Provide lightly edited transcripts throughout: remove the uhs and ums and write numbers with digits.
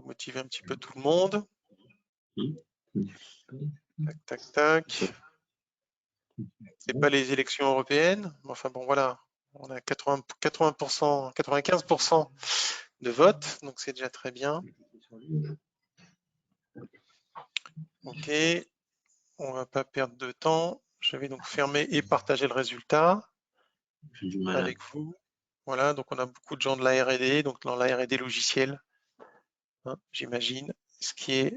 faut motiver un petit peu tout le monde. Tac, tac, tac. C'est pas les élections européennes. Enfin bon, voilà. On a 80%, 95% de vote, donc c'est déjà très bien. Ok. On va pas perdre de temps. Je vais donc fermer et partager le résultat avec vous. Voilà, donc on a beaucoup de gens de la R&D, donc dans la R&D logicielle, hein, j'imagine, ce qui est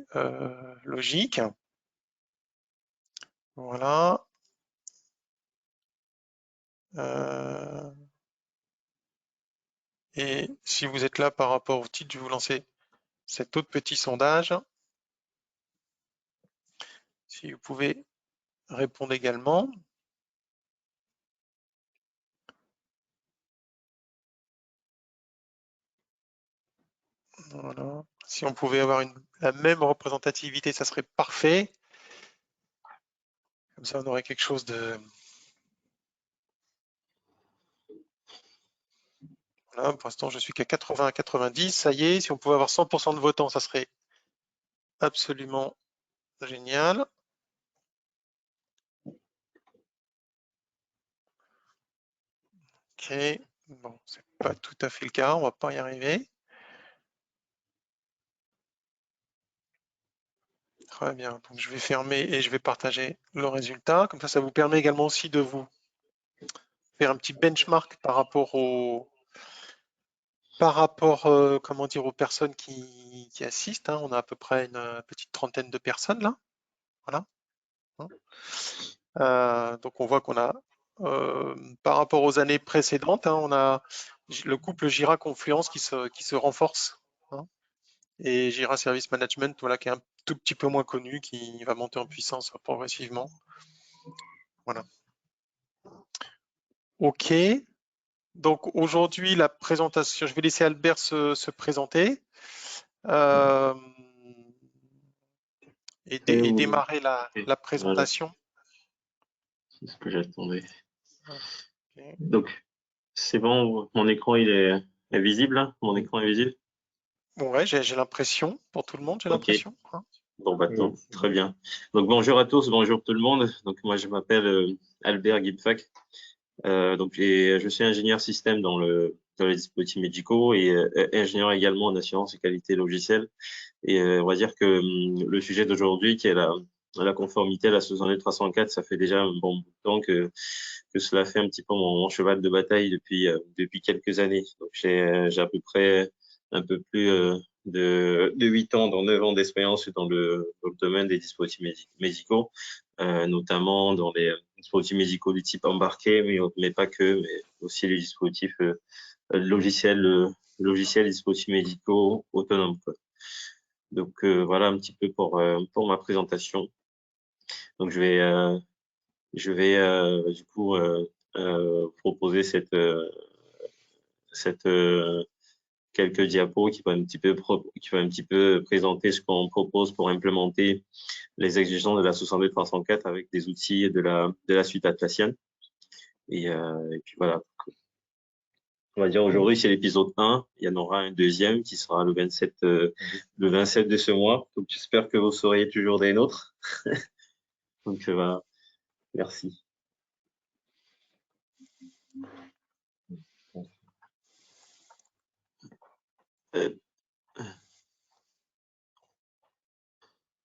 logique. Voilà. Et si vous êtes là par rapport au titre, je vais vous lancer cet autre petit sondage. Si vous pouvez répondre également. Voilà. Si on pouvait avoir la même représentativité, ça serait parfait. Comme ça, on aurait quelque chose de... Voilà, pour l'instant, je suis qu'à 80 à 90. Ça y est, si on pouvait avoir 100% de votants, ça serait absolument génial. Ok, bon, c'est pas tout à fait le cas, on va pas y arriver. Très bien, donc je vais fermer et je vais partager le résultat. Comme ça vous permet également aussi de vous faire un petit benchmark par rapport comment dire, aux personnes qui assistent, hein. On a à peu près une petite trentaine de personnes là. Voilà. Donc on voit qu'on a, par rapport aux années précédentes, hein, on a le couple Jira Confluence qui se renforce, hein, et Jira Service Management, voilà, qui est un tout petit peu moins connu, qui va monter en puissance progressivement. Voilà. Ok. Donc aujourd'hui, la présentation, je vais laisser Albert se présenter et démarrer la présentation. C'est ce que j'attendais. Okay. Donc, c'est bon, mon écran il est visible là? Mon écran est visible? Ouais, j'ai l'impression, pour tout le monde, j'ai l'impression. Hein. Bon, bah, non, très bien. Donc, bonjour à tous, bonjour tout le monde. Donc, moi, je m'appelle Albert Guipfac. Je suis ingénieur système dans les dispositifs médicaux et ingénieur également en assurance et qualité logicielle. Et on va dire que le sujet d'aujourd'hui, qui est la conformité à la 62304, ça fait déjà un bon bout de temps que cela fait un petit peu mon cheval de bataille depuis quelques années. Donc j'ai à peu près un peu plus de 8 ans, dans 9 ans d'expérience dans le domaine des dispositifs médicaux, notamment dans les dispositifs médicaux du type embarqué, mais pas que, mais aussi les dispositifs logiciels dispositifs médicaux autonomes, quoi. Donc voilà un petit peu pour ma présentation. Donc je vais du coup proposer quelques diapos qui va un petit peu présenter ce qu'on propose pour implémenter les exigences de la 62304 avec des outils de la suite Atlassian. Et puis voilà. On va dire aujourd'hui c'est l'épisode 1, il y en aura un deuxième qui sera le 27 de ce mois. Donc j'espère que vous serez toujours des nôtres. Donc voilà, merci.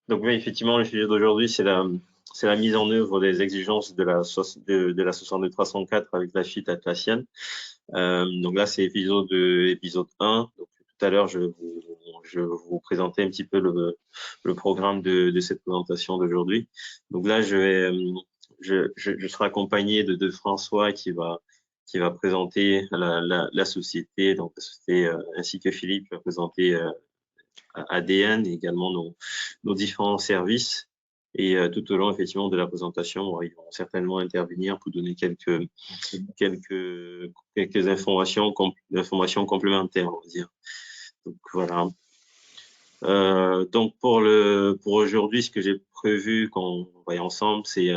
Donc oui, effectivement, le sujet d'aujourd'hui, c'est la mise en œuvre des exigences de la 62304 avec la suite Atlassian. Donc là, c'est épisode 1. Donc tout à l'heure, je vais vous présenter un petit peu le programme de cette présentation d'aujourd'hui. Donc là, je serai accompagné de François qui va présenter la société, donc la société, ainsi que Philippe qui va présenter ADN et également nos différents services. Et tout au long effectivement de la présentation, ils vont certainement intervenir pour donner quelques informations complémentaires, on va dire. Donc voilà. Donc pour aujourd'hui, ce que j'ai prévu qu'on voit ensemble, c'est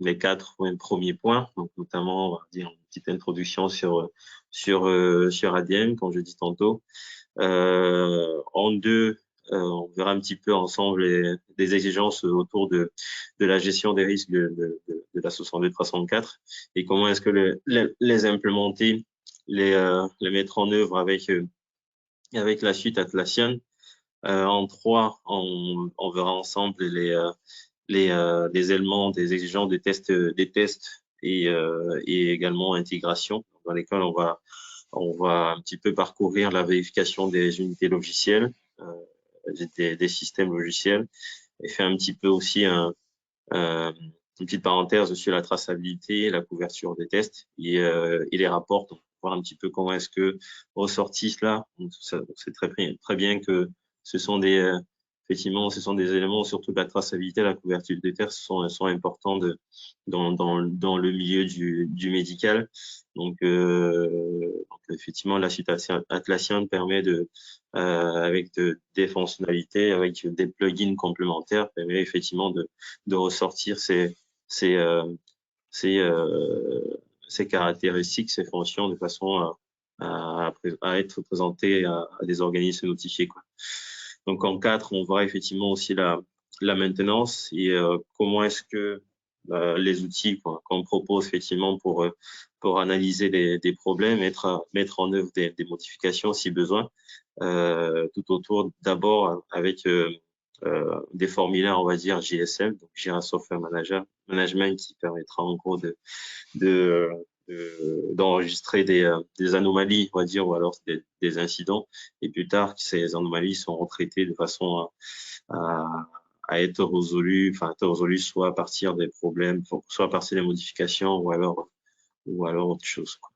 les 4 premiers points. Donc notamment, on va dire une petite introduction sur ADN, comme je dis tantôt. En 2, on verra un petit peu ensemble des exigences autour de la gestion des risques de la 62304 et comment est-ce que les implémenter, les mettre en œuvre avec la suite Atlassian. En 3, on verra ensemble les éléments des exigences des tests et également intégration dans lesquels on va un petit peu parcourir la vérification des unités logicielles, des systèmes logiciels et faire un petit peu aussi une petite parenthèse sur la traçabilité, la couverture des tests et les rapports, donc voir un petit peu comment est-ce que ressortit cela. C'est très bien que ce sont effectivement, ce sont des éléments, surtout de la traçabilité, la couverture des tests sont importants dans le milieu du médical. Donc effectivement, la suite Atlassian permet avec des fonctionnalités, avec des plugins complémentaires, permet effectivement de ressortir ces caractéristiques, ces fonctions de façon à être présentées à des organismes notifiés, quoi. Donc en 4, on verra effectivement aussi la maintenance et comment est-ce que les outils qu'on propose effectivement pour analyser des problèmes, mettre en œuvre des modifications si besoin, tout autour d'abord avec des formulaires, on va dire JSM, donc Jira Software Management, qui permettra en gros d'enregistrer des anomalies, on va dire, ou alors des incidents, et plus tard, ces anomalies seront traitées de façon à être résolues, soit à partir des problèmes, soit à partir des modifications, ou alors autre chose, quoi.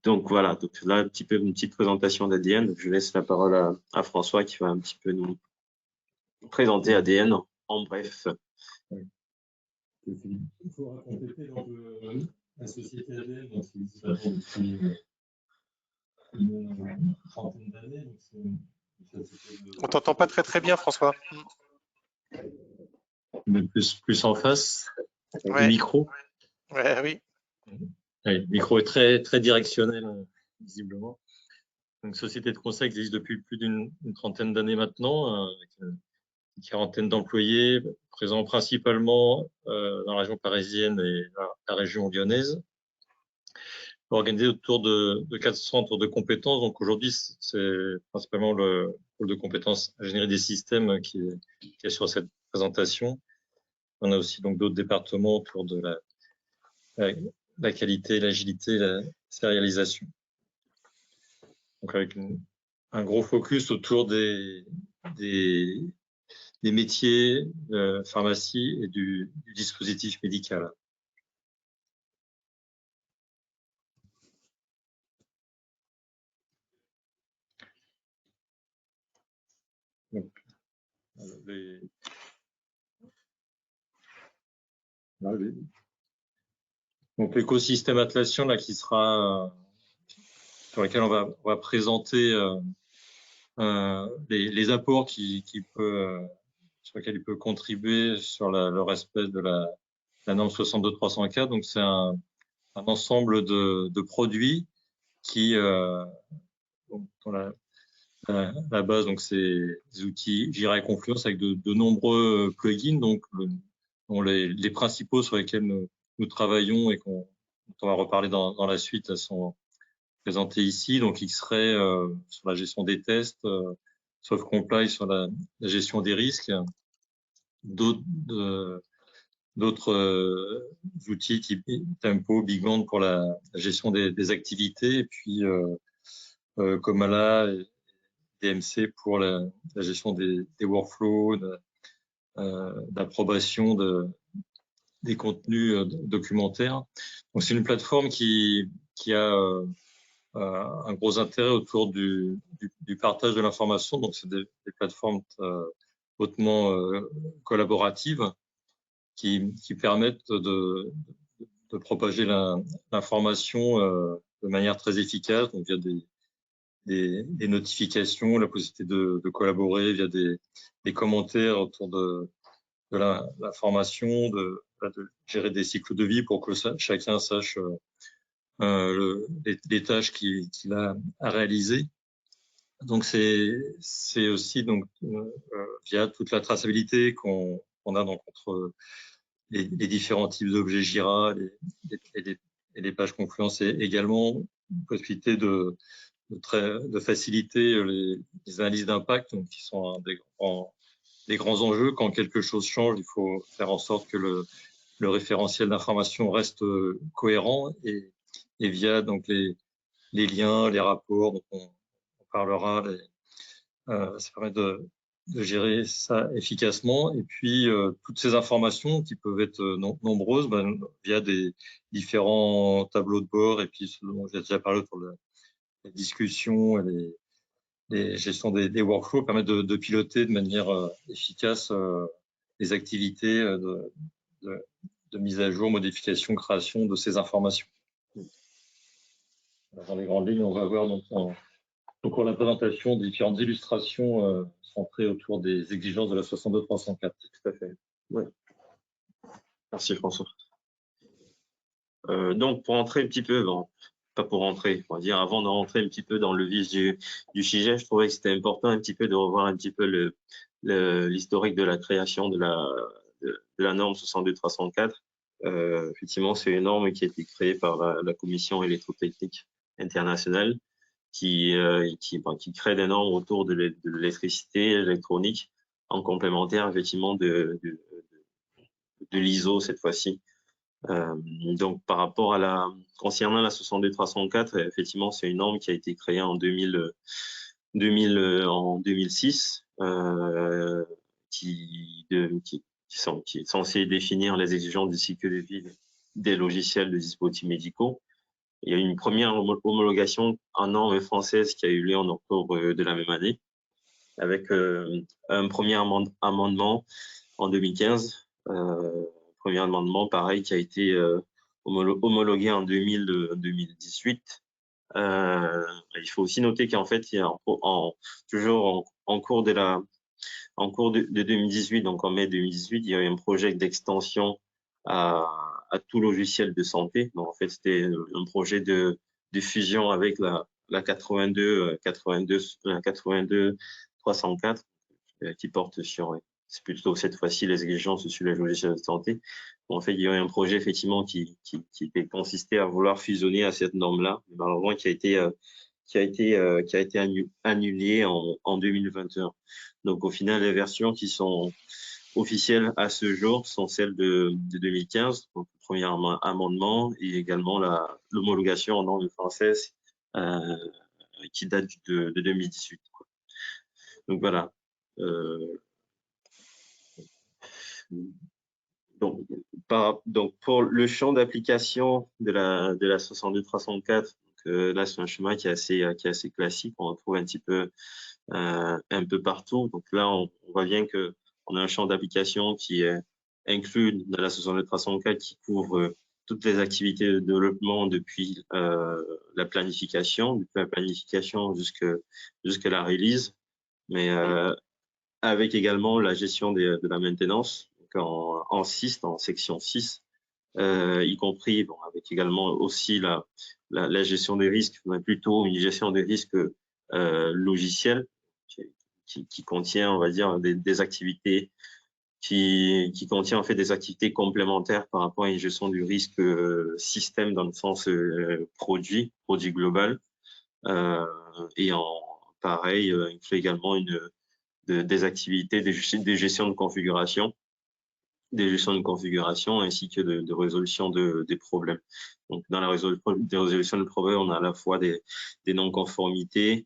Donc voilà, donc là un petit peu une petite présentation d'ADN. Donc je laisse la parole à François qui va un petit peu nous présenter ADN en bref. Il faudra compléter donc la société ADN, donc c'est existe depuis une trentaine d'années. On t'entend pas très bien, François. Mais plus en face, ouais. Le micro. Ouais, oui. Ouais, le micro est très directionnel, visiblement. Donc, société de conseil existe depuis plus d'une trentaine d'années maintenant, avec une quarantaine d'employés, présents principalement dans la région parisienne et la région lyonnaise, organisés autour de 4 centres de compétences. Donc aujourd'hui, c'est principalement le pôle de compétences ingénierie des systèmes qui est sur cette présentation. On a aussi donc d'autres départements autour de la qualité, l'agilité, la sérialisation. Donc avec un gros focus autour des métiers de pharmacie et du dispositif médical. Donc l'écosystème Atlassian là qui sera sur lequel on va présenter les apports sur lesquels il peut contribuer sur le respect de la norme 62304. Donc c'est un ensemble de produits qui dans la base, donc c'est des outils Jira et Confluence avec de nombreux plugins, donc les principaux sur lesquels nous travaillons et dont on va reparler dans la suite sont présentés ici. Donc X-Ray sur la gestion des tests, SoftComply sur la gestion des risques, d'autres outils type Tempo, BigBand pour la gestion des activités, et puis Comala et DMC pour la gestion des workflows, d'approbation des contenus documentaires. Donc c'est une plateforme qui a un gros intérêt autour du partage de l'information. Donc c'est des plateformes hautement collaboratives qui permettent de propager l'information de manière très efficace, donc via des notifications, la possibilité de collaborer via des commentaires autour de l'information, de gérer des cycles de vie pour que chacun sache les tâches qu'il a à réaliser. Donc c'est aussi donc via toute la traçabilité qu'on a donc entre les différents types d'objets Jira et les pages Confluence, et également une possibilité de faciliter les analyses d'impact, qui sont des grands enjeux. Quand quelque chose change, il faut faire en sorte que le référentiel d'information reste cohérent, et via donc les liens, les rapports, donc on parlera, ça permet de gérer ça efficacement. Et puis toutes ces informations qui peuvent être nombreuses, via des différents tableaux de bord, et puis ce dont j'ai déjà parlé pour les discussions et les gestions des workflows, permettent de piloter de manière efficace les activités de mise à jour, modification, création de ces informations. Dans les grandes lignes, on va voir donc pour la présentation des différentes illustrations centrées autour des exigences de la 62304. Tout à fait. Ouais. Merci François. Donc pour entrer un petit peu, bon, pas pour rentrer, on va dire avant de rentrer un petit peu dans le vif du sujet, je trouvais que c'était important un petit peu de revoir un petit peu l'historique de la création de la norme 62304. Effectivement, c'est une norme qui a été créée par la Commission électrotechnique internationale qui crée des normes autour de l'électricité, l'électronique, en complémentaire effectivement de l'ISO cette fois-ci. Donc par rapport concernant la 62304, effectivement c'est une norme qui a été créée en 2006, qui est censée définir les exigences du cycle de vie des logiciels de dispositifs médicaux. Il y a eu une première homologation en norme française qui a eu lieu en octobre de la même année, avec un premier amendement en 2015. Premier amendement, pareil, qui a été homologué en 2018. Il faut aussi noter qu'en fait, il y a toujours en cours de 2018, donc en mai 2018, il y a eu un projet d'extension à tout logiciel de santé. Donc en fait, c'était un projet de fusion avec la 304 qui porte sur, c'est plutôt cette fois-ci les exigences sur les logiciels de santé. Bon, en fait, il y a eu un projet effectivement qui consistait à vouloir fusionner à cette norme-là, malheureusement qui a été annulé en 2021. Donc au final, les versions qui sont officielles à ce jour sont celles de 2015, donc le premier amendement, et également l'homologation en norme française qui date de 2018. Donc voilà. Donc pour le champ d'application de la 62304, là c'est un schéma qui est assez classique, on retrouve un peu partout. Donc là on voit bien que on a un champ d'application qui est inclus dans la 62304, qui couvre toutes les activités de développement depuis la planification jusqu'à la release, mais avec également la gestion de la maintenance, donc en section 6, y compris avec également aussi la gestion des risques, mais plutôt une gestion des risques logiciels qui contient, on va dire, des activités qui contient en fait des activités complémentaires par rapport à une gestion du risque système dans le sens produit global, et pareil, il fait également des activités de gestion de configuration, ainsi que de résolution des problèmes. Donc dans la résolution de problèmes, on a à la fois des non-conformités,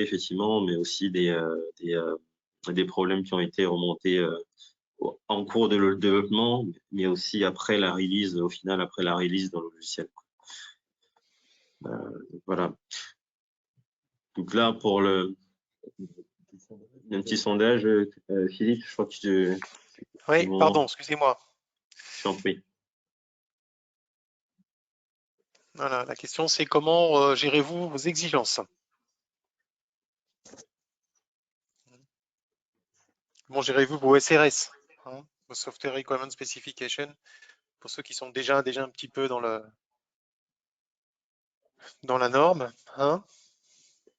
effectivement, mais aussi des problèmes qui ont été remontés en cours de développement, mais aussi après la release, au final après la release dans le logiciel. Voilà. Donc là pour un petit sondage, Philippe, je crois que Oui, pardon, excusez-moi. Je t'en prie. Voilà, la question c'est comment gérez-vous vos exigences? Comment gérez-vous vos SRS, hein, vos Software Requirement Specification, pour ceux qui sont déjà un petit peu dans la norme, hein?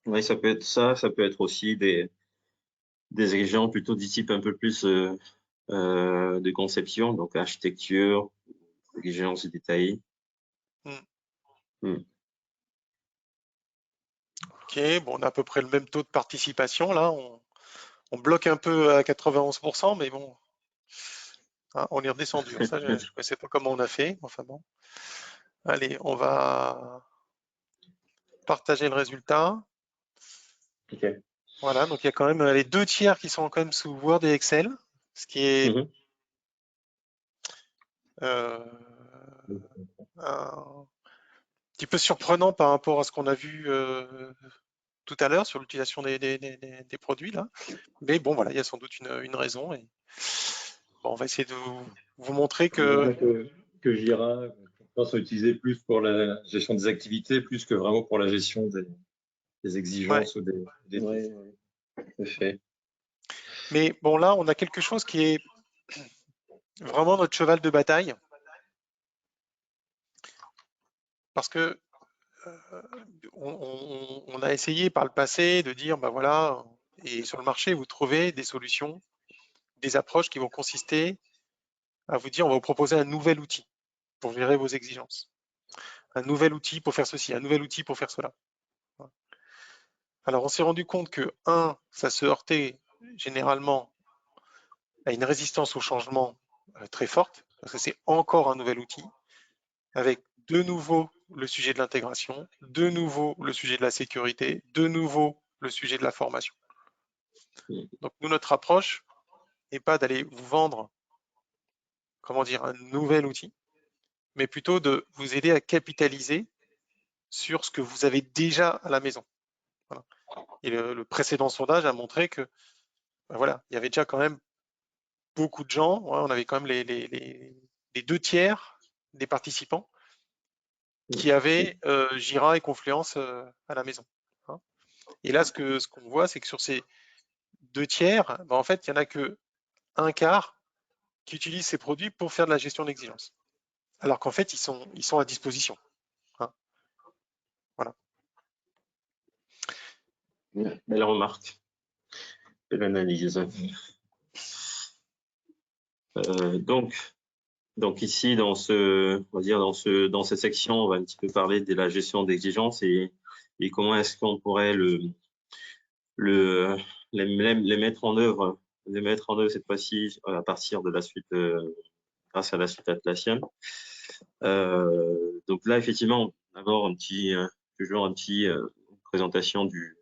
Oui, ça peut être ça peut être aussi des exigences plutôt du type un peu plus de conception, donc architecture, exigences détaillées. Ok, bon, on a à peu près le même taux de participation là. On bloque un peu à 91%, mais bon, hein, on est redescendu. Ça, je ne sais pas comment on a fait. Enfin bon. Allez, on va partager le résultat. Ok. Voilà, donc il y a quand même les 2 tiers qui sont quand même sous Word et Excel, ce qui est un petit peu surprenant par rapport à ce qu'on a vu tout à l'heure sur l'utilisation des produits là. Mais bon, voilà, il y a sans doute une raison. Et bon, on va essayer de vous montrer que que Jira, je pense, sont utilisés plus pour la gestion des activités, plus que vraiment pour la gestion des exigences ou des Ouais, tout à fait. Mais bon, là, on a quelque chose qui est vraiment notre cheval de bataille. Parce que on a essayé par le passé de dire, ben voilà, et sur le marché, vous trouvez des solutions, des approches qui vont consister à vous dire, on va vous proposer un nouvel outil pour gérer vos exigences. Un nouvel outil pour faire ceci, un nouvel outil pour faire cela. Alors, on s'est rendu compte que, ça se heurtait généralement à une résistance au changement très forte, parce que c'est encore un nouvel outil, avec de nouveau le sujet de l'intégration, de nouveau le sujet de la sécurité, de nouveau le sujet de la formation. Donc nous, notre approche n'est pas d'aller vous vendre, comment dire, un nouvel outil, mais plutôt de vous aider à capitaliser sur ce que vous avez déjà à la maison. Voilà. Et le précédent sondage a montré que, ben voilà, il y avait déjà quand même beaucoup de gens, ouais, on avait quand même les 2 tiers des participants qui avaient Jira et Confluence à la maison. Hein. Et là, ce qu'on voit, c'est que sur ces 2 tiers, ben en fait, il n'y en a que un quart qui utilise ces produits pour faire de la gestion d'exigence. Alors qu'en fait, ils sont à disposition. Hein. Voilà. Belle remarque, belle analyse. Donc ici, dans on va dire dans cette section, on va un petit peu parler de la gestion d'exigences et comment est-ce qu'on pourrait les mettre en œuvre, cette fois-ci à partir de la suite, grâce à la suite Atlassian. Donc là, effectivement, d'abord toujours un petit présentation du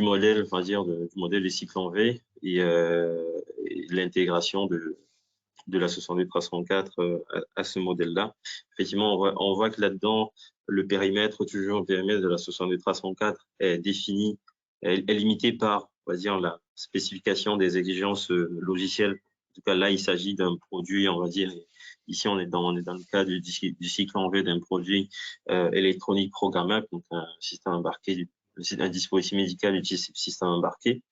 modèle, on va dire, du modèle des cycles en V et l'intégration de la 62304 à ce modèle-là. Effectivement, on voit que là-dedans, toujours le périmètre de la 62304 est défini, est limité par, on va dire, la spécification des exigences logicielles. En tout cas, là, il s'agit d'un produit, on va dire, ici, on est dans le cas du cycle en V d'un produit électronique programmable, donc un système embarqué, un dispositif médical utilise système embarqué.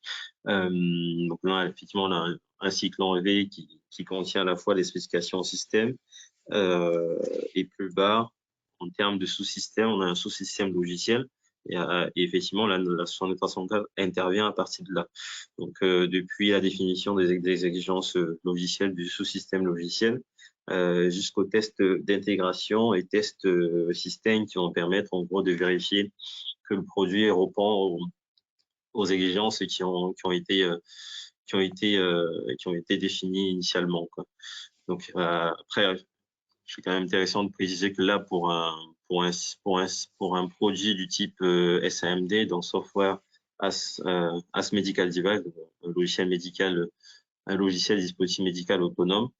Donc là, effectivement, on a un cycle en V qui contient à la fois les spécifications système et plus bas, en termes de sous-système, on a un sous-système logiciel. Et effectivement, la 62304 intervient à partir de là. Donc, depuis la définition des exigences logicielles du sous-système logiciel jusqu'aux tests d'intégration et tests système qui vont permettre en gros de vérifier que le produit répond aux exigences qui ont été définies initialement, quoi. Donc après, c'est quand même intéressant de préciser que là, pour un produit du type SAMD, donc Software as Medical Device, un logiciel dispositif médical autonome,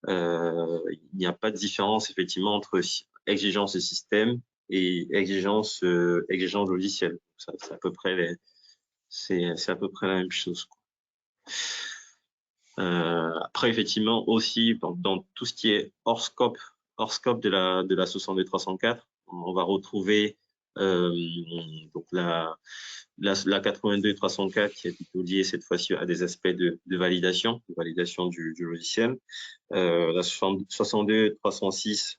il n'y a pas de différence effectivement entre exigence de système et exigence logicielle. C'est à peu près à peu près la même chose, quoi. Après, effectivement, aussi, dans tout ce qui est hors scope de la 62304, on va retrouver donc la 82304 qui est plutôt liée cette fois-ci à des aspects de validation du logiciel. La 62306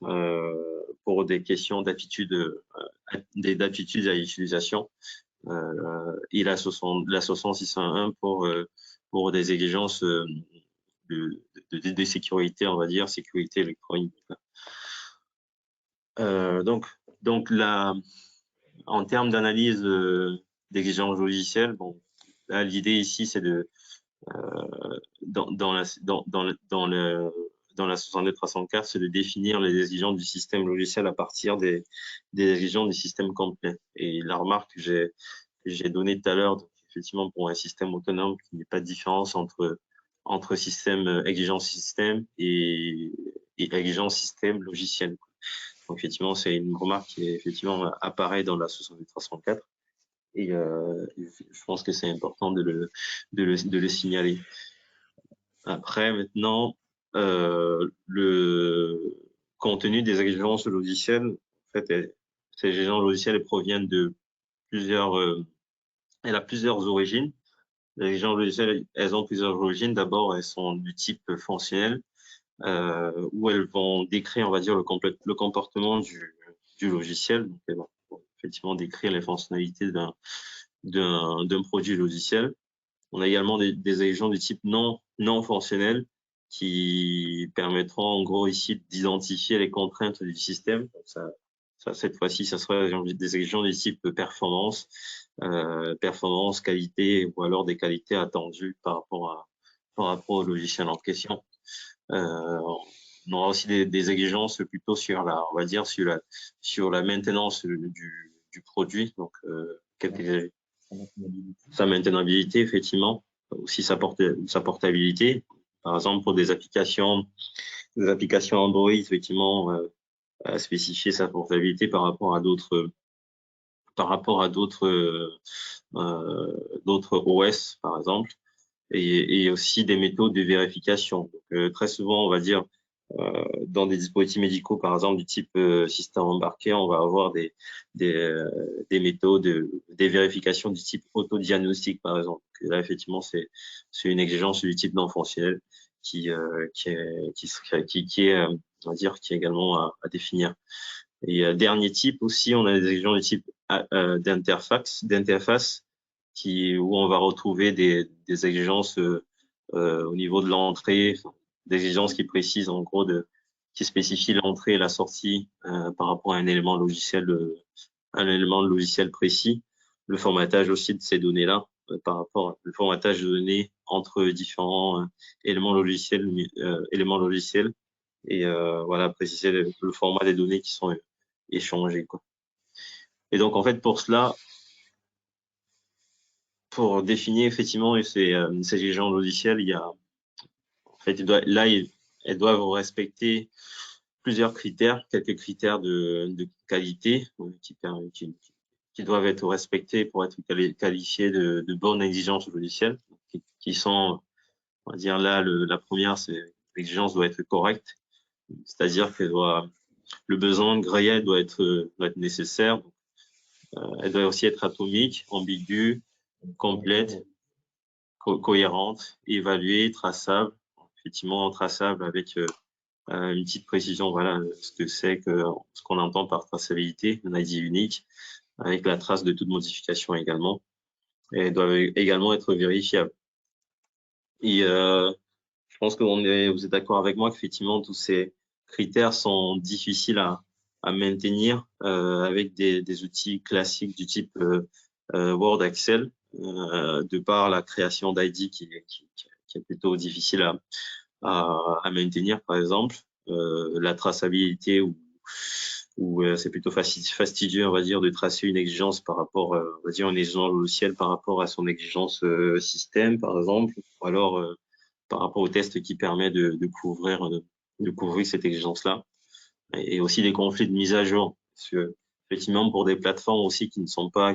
pour des questions d'aptitude à l'utilisation, et la 60601 pour des exigences de sécurité, on va dire, sécurité électronique. Donc là, en termes d'analyse d'exigences logicielles, bon, là l'idée ici c'est de dans la 62304, c'est de définir les exigences du système logiciel à partir des exigences du système complet. Et la remarque que j'ai donnée tout à l'heure, effectivement pour un système autonome, qu'il n'y ait pas de différence entre système exigence système et exigence système logiciel. Donc effectivement, c'est une remarque qui effectivement apparaît dans la 62304. Et je pense que c'est important de le signaler. Après, maintenant, le contenu des exigences logicielles, en fait, ces exigences logicielles proviennent de plusieurs, elle a plusieurs origines. Les exigences logicielles, elles ont plusieurs origines. D'abord, elles sont du type fonctionnel, où elles vont décrire, on va dire, le comportement du logiciel. Donc, elles vont effectivement décrire les fonctionnalités d'un produit logiciel. On a également des exigences du type non fonctionnel qui permettront en gros ici d'identifier les contraintes du système. Donc ça cette fois-ci, ça sera des exigences du type performance, qualité ou alors des qualités attendues par rapport au logiciel en question. On aura aussi des exigences plutôt sur on va dire sur la maintenance du produit. Donc sa maintenabilité, effectivement, aussi sa portabilité. Par exemple, pour des applications Android, effectivement, spécifier sa portabilité par rapport à d'autres OS, par exemple, et aussi des méthodes de vérification. Donc, très souvent, on va dire, dans des dispositifs médicaux, par exemple, du type système embarqué, on va avoir des méthodes, des vérifications du type autodiagnostic, par exemple. Donc, là, effectivement, c'est une exigence du type non fonctionnel qui est, on va dire, qui est également à définir. Et dernier type aussi, on a des exigences du type d'interface, où on va retrouver des exigences au niveau de l'entrée, des exigences qui précisent en gros qui spécifient l'entrée et la sortie par rapport à un élément logiciel précis, le formatage aussi de ces données-là par rapport au formatage de données entre différents éléments logiciels et voilà, préciser le format des données qui sont échangées, quoi. Et donc en fait pour cela, pour définir effectivement ces exigences logicielles, il y a en fait elles doivent respecter plusieurs critères, quelques critères de qualité qui doivent être respectés pour être qualifiés de bonnes exigences logicielles, qui sont, on va dire là, la première, c'est l'exigence doit être correcte, c'est-à-dire que le besoin réel doit être nécessaire. Elle doit aussi être atomique, ambiguë, complète, cohérente, évaluée, traçable. Effectivement, traçable avec une petite précision, voilà ce qu'on entend par traçabilité, un ID unique, avec la trace de toute modification également. Et elles doivent également être vérifiables. Et je pense que vous êtes d'accord avec moi qu'effectivement tous ces critères sont difficiles à maintenir avec des outils classiques du type Word, Excel, de par la création d'ID qui est plutôt difficile à maintenir, par exemple, la traçabilité où c'est plutôt fastidieux, on va dire, de tracer une exigence par rapport, on va dire, une exigence logicielle par rapport à son exigence système, par exemple, ou alors par rapport au test qui permet de couvrir cette exigence-là, et aussi des conflits de mise à jour, parce que effectivement pour des plateformes aussi qui n'ont pas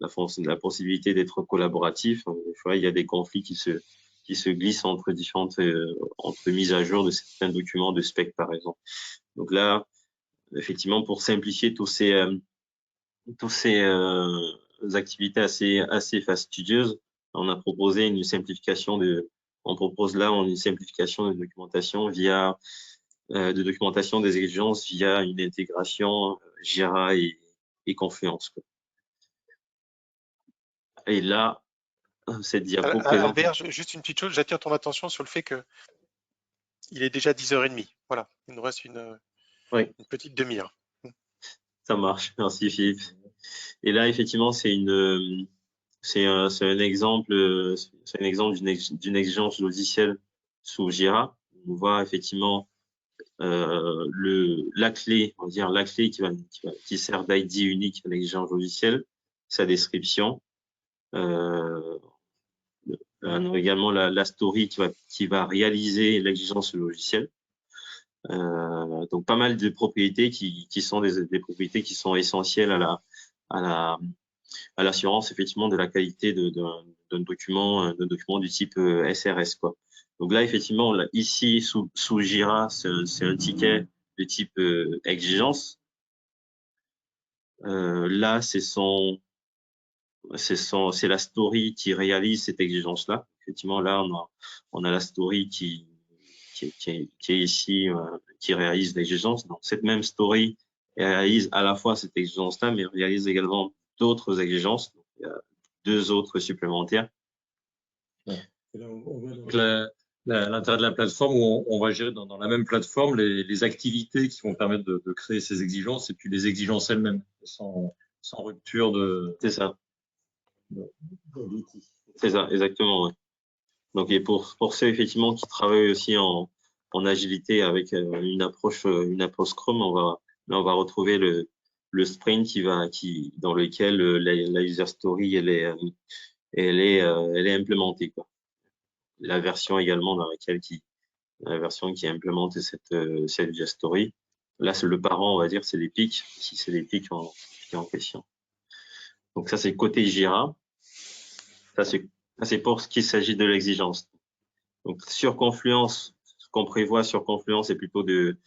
la possibilité d'être collaboratifs, des fois il y a des conflits qui se glissent entre différentes entre mises à jour de certains documents de spec, par exemple. Donc là, effectivement, pour simplifier tous ces activités assez fastidieuses, on a proposé une simplification on propose là une simplification de documentation de documentation des exigences via une intégration Jira et Confluence, quoi. Et là, cette diapo présente. Albert, juste une petite chose, j'attire ton attention sur le fait que il est déjà 10h30. Voilà, il nous reste une petite demi-heure. Ça marche, merci Philippe. Et là, effectivement, c'est un exemple d'une exigence logicielle sous Jira. On voit effectivement la clé, on va dire la clé qui sert d'ID unique à l'exigence logicielle, sa description. Également la story qui va réaliser l'exigence logicielle. Donc pas mal de propriétés qui sont des propriétés qui sont essentielles à l'assurance effectivement de la qualité d'un document du type SRS quoi. Donc là effectivement ici sous Jira c'est un ticket de type exigence. Là c'est la story qui réalise cette exigence là. Effectivement là on a la story qui est ici, qui réalise l'exigence. Donc, cette même story réalise à la fois cette exigence-là, mais réalise également d'autres exigences. Donc, il y a 2 autres supplémentaires. L'intérêt de la plateforme où on va gérer dans la même plateforme les activités qui vont permettre de créer ces exigences et puis les exigences elles-mêmes, sans rupture de. C'est ça. C'est ça, exactement. Ouais. Donc, et pour ceux effectivement qui travaillent aussi en agilité avec une approche Scrum, on va retrouver le sprint dans lequel la user story elle est implémentée quoi. La version également dans la version qui implémente cette user story. Là, c'est le parent, on va dire, c'est l'Epic, si c'est l'Epic en question. Donc ça, c'est côté Jira. Ça, c'est pour ce qu'il s'agit de l'exigence. Donc, sur Confluence, ce qu'on prévoit sur Confluence, c'est plutôt de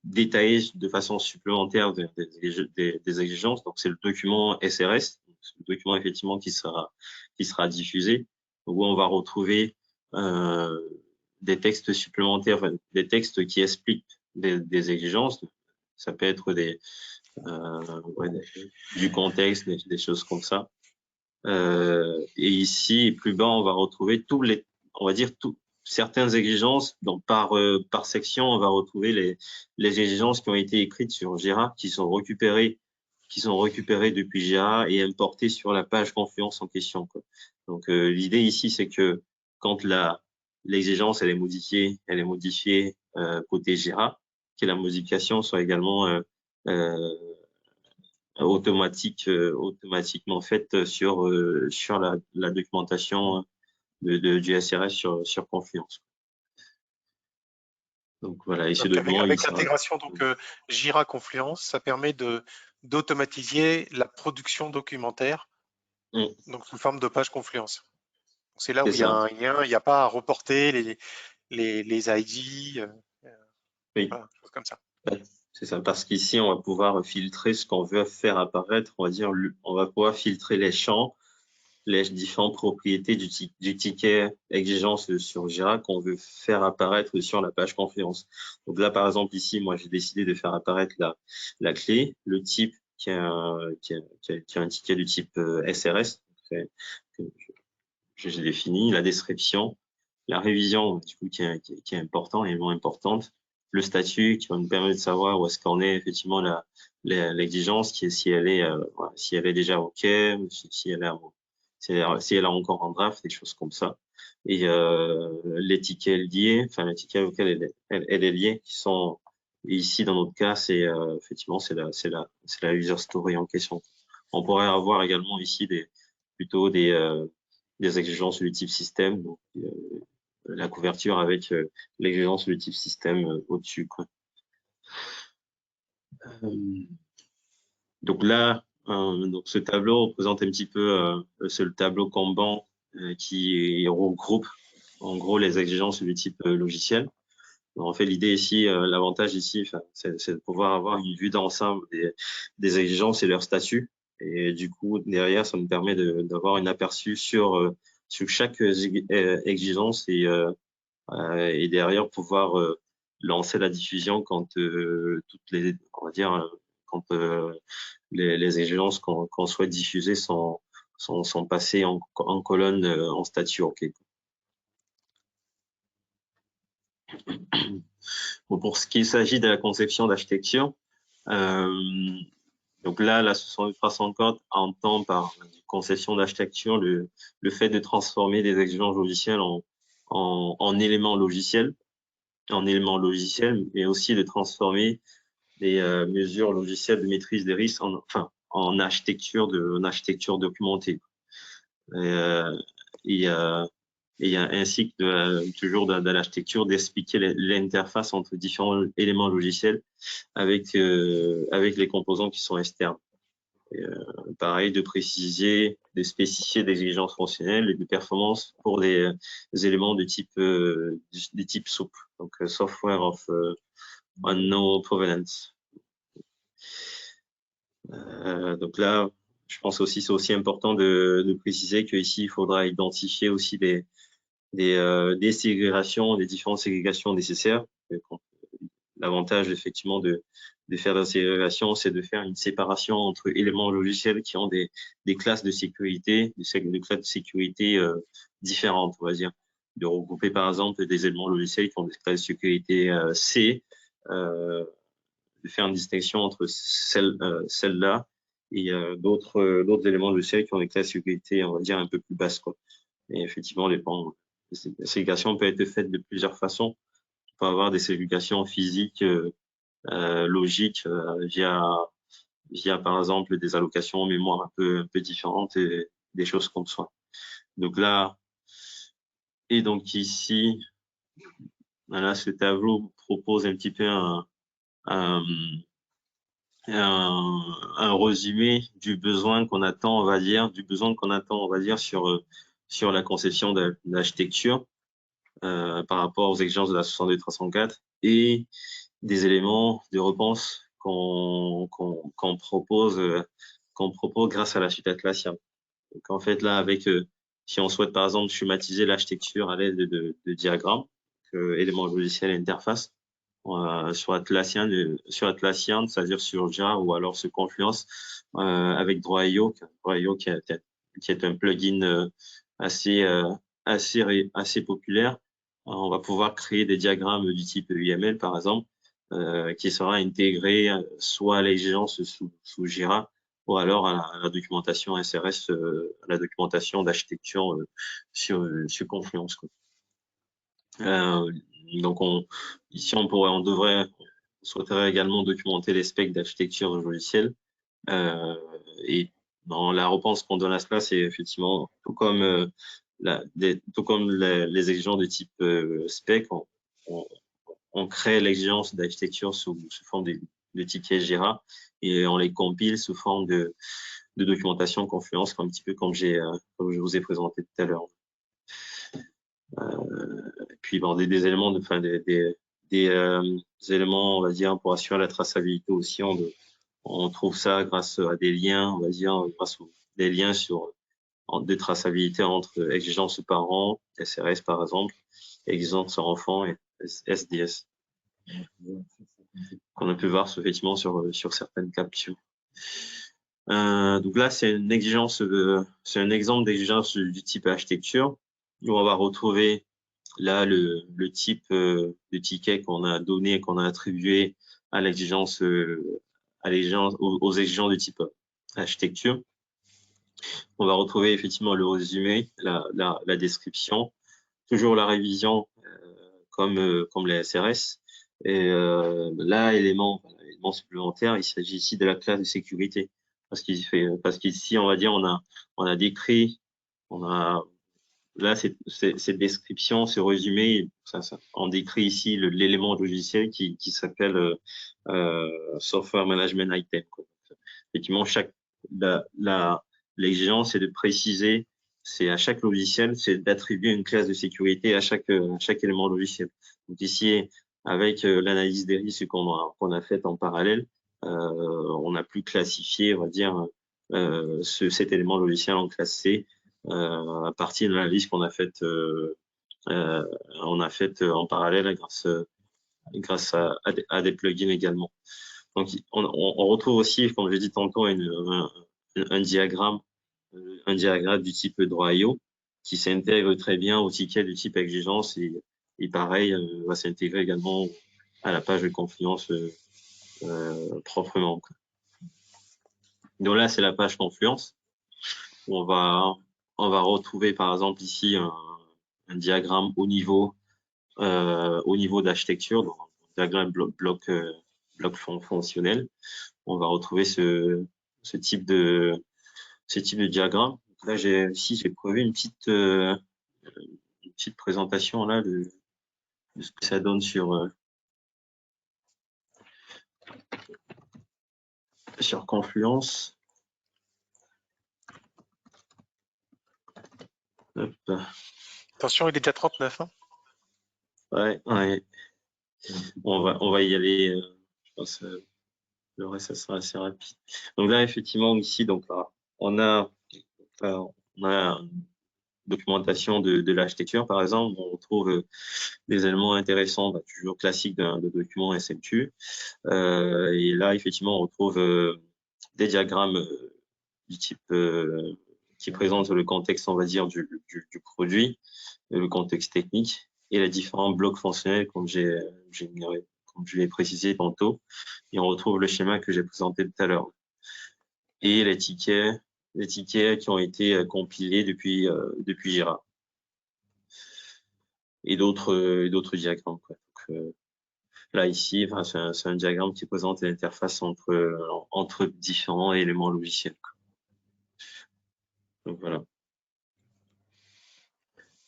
détailler de façon supplémentaire des exigences. Donc, c'est le document SRS, le document effectivement qui sera diffusé, où on va retrouver des textes supplémentaires, enfin, des textes qui expliquent des exigences. Ça peut être du contexte, des choses comme ça. Et ici, plus bas, on va retrouver certaines exigences. Donc, par section, on va retrouver les exigences qui ont été écrites sur Jira, qui sont récupérées depuis Jira et importées sur la page Confluence en question, quoi. Donc, l'idée ici, c'est que quand l'exigence, elle est modifiée côté Jira, que la modification soit également automatiquement faite sur la documentation du SRS sur Confluence. Donc voilà, et ce document avec l'intégration donc Jira Confluence, ça permet d'automatiser la production documentaire, donc sous forme de page Confluence. C'est là où il y a un lien, il n'y a pas à reporter les ID, voilà, choses comme ça. C'est ça, parce qu'ici, on va pouvoir filtrer ce qu'on veut faire apparaître. On va dire, on va pouvoir filtrer les champs, les différentes propriétés du ticket exigence sur Jira qu'on veut faire apparaître sur la page Confluence. Donc là, par exemple, ici, moi, j'ai décidé de faire apparaître la clé, le type qui est un ticket du type SRS que j'ai défini, la description, la révision, du coup, qui est important et moins importante, le statut qui va nous permettre de savoir où est-ce qu'on est effectivement l'exigence, si elle est déjà OK, si elle est encore en draft, des choses comme ça. Et les tickets liés, enfin les tickets auxquels elle est liée, qui sont ici dans notre cas, c'est effectivement c'est la user story en question. On pourrait avoir également ici plutôt des exigences du type système, donc la couverture avec l'exigence du type système au-dessus, quoi. Donc là, donc ce tableau représente un petit peu c'est le tableau Kanban qui regroupe en gros les exigences du type logiciel. Donc, en fait, l'idée ici, l'avantage ici, c'est de pouvoir avoir une vue d'ensemble des exigences et leur statut. Et du coup, derrière, ça me permet d'avoir un aperçu sur chaque exigence et derrière pouvoir lancer la diffusion quand on va dire quand les exigences qu'on souhaite diffuser sont sont passés en colonne en statut OK. Bon, pour ce qui s'agit de la conception d'architecture, donc là, la 62350 entend par conception d'architecture le fait de transformer des exigences logicielles en éléments logiciels, mais aussi de transformer des mesures logicielles de maîtrise des risques en architecture documentée. Il y a ainsi que toujours dans l'architecture d'expliquer l'interface entre différents éléments logiciels avec les composants qui sont externes. Pareil, de préciser, de spécifier des exigences fonctionnelles et de performance pour des éléments de type SOUP, donc Software of Unknown Provenance. Donc là, je pense aussi c'est aussi important de préciser qu'ici il faudra identifier aussi des ségrégations, des différentes ségrégations nécessaires. L'avantage effectivement de faire de la ségrégation, c'est de faire une séparation entre éléments logiciels qui ont des classes de sécurité, des classes de sécurité différentes, on va dire. De regrouper par exemple des éléments logiciels qui ont des classes de sécurité C, de faire une distinction entre celle-là et d'autres éléments logiciels qui ont des classes de sécurité, on va dire, un peu plus basses, quoi. Et effectivement, la ségrégation peut être faite de plusieurs façons. On peut avoir des ségrégations physiques, logiques, via par exemple des allocations mémoire un peu différentes et des choses comme ça. Donc là, et donc ici, voilà, ce tableau propose un petit peu un résumé du besoin qu'on attend, on va dire, sur la conception de l'architecture par rapport aux exigences de la 62304 et des éléments de réponse qu'on propose grâce à la suite Atlassian. Donc en fait là, si on souhaite par exemple schématiser l'architecture à l'aide de diagrammes, éléments logiciels et interfaces, sur Atlassian, c'est-à-dire sur Jira ou alors sur Confluence avec Draw.io qui est un plugin assez populaire. On va pouvoir créer des diagrammes du type UML par exemple qui sera intégré soit à l'exigence sous Jira ou alors à la documentation SRS, à la documentation d'architecture sur Confluence, quoi. Donc ici on souhaiterait également documenter les specs d'architecture logicielle et dans la réponse qu'on donne à cela, c'est effectivement tout comme les exigences de type spec, on crée l'exigence d'architecture sous forme de tickets Jira et on les compile sous forme de documentation Confluence, un petit peu comme je vous ai présenté tout à l'heure. Puis bon, des éléments des éléments, on va dire, pour assurer la traçabilité aussi. On trouve ça grâce à des liens, on va dire, des liens de traçabilité entre exigences parents, SRS par exemple, exigences enfants et SDS. Qu'on a pu voir effectivement sur certaines captures. Donc là, c'est un exemple d'exigence du type architecture où on va retrouver là le type de ticket qu'on a donné, qu'on a attribué à l'exigence, aux exigences de type architecture. On va retrouver effectivement le résumé, la description, toujours la révision comme les SRS. Et là, élément supplémentaire, il s'agit ici de la classe de sécurité. Parce qu'ici, on va dire, on a décrit, là, cette description, ce résumé, on décrit ici l'élément logiciel qui s'appelle Software Management Item, quoi. Effectivement, l'exigence, c'est de préciser, c'est à chaque logiciel, c'est d'attribuer une classe de sécurité à chaque élément logiciel. Donc ici, avec l'analyse des risques qu'on a faite en parallèle, on a pu classifier, on va dire, cet élément logiciel en classe C à partir de l'analyse qu'on a faite en parallèle grâce à des plugins également. Donc on retrouve aussi, comme je l'ai dit tantôt, un diagramme un diagramme du type droit.io qui s'intègre très bien au ticket du type exigence et pareil, va s'intégrer également à la page de Confluence proprement. Donc là, c'est la page Confluence où on va retrouver par exemple ici un diagramme au niveau d'architecture, donc un diagramme bloc fonctionnel. On va retrouver ce type de diagramme. Donc là, j'ai prévu une petite présentation là de ce que ça donne sur Confluence. Hop. Attention, il est déjà 39. Hein. Ouais. On va y aller. Je pense le reste, ça sera assez rapide. Donc là, effectivement, ici, donc on a une documentation de l'architecture, par exemple. On retrouve des éléments intéressants, toujours classiques d'un document SMQ. Et là, effectivement, on retrouve des diagrammes du type qui présentent le contexte, on va dire, du produit, le contexte technique et les différents blocs fonctionnels, comme je l'ai précisé tantôt. Et on retrouve le schéma que j'ai présenté tout à l'heure. Et les tickets qui ont été compilés depuis Jira. Et d'autres diagrammes, quoi. Donc, là, ici, c'est un diagramme qui présente l'interface entre différents éléments logiciels. Donc, voilà.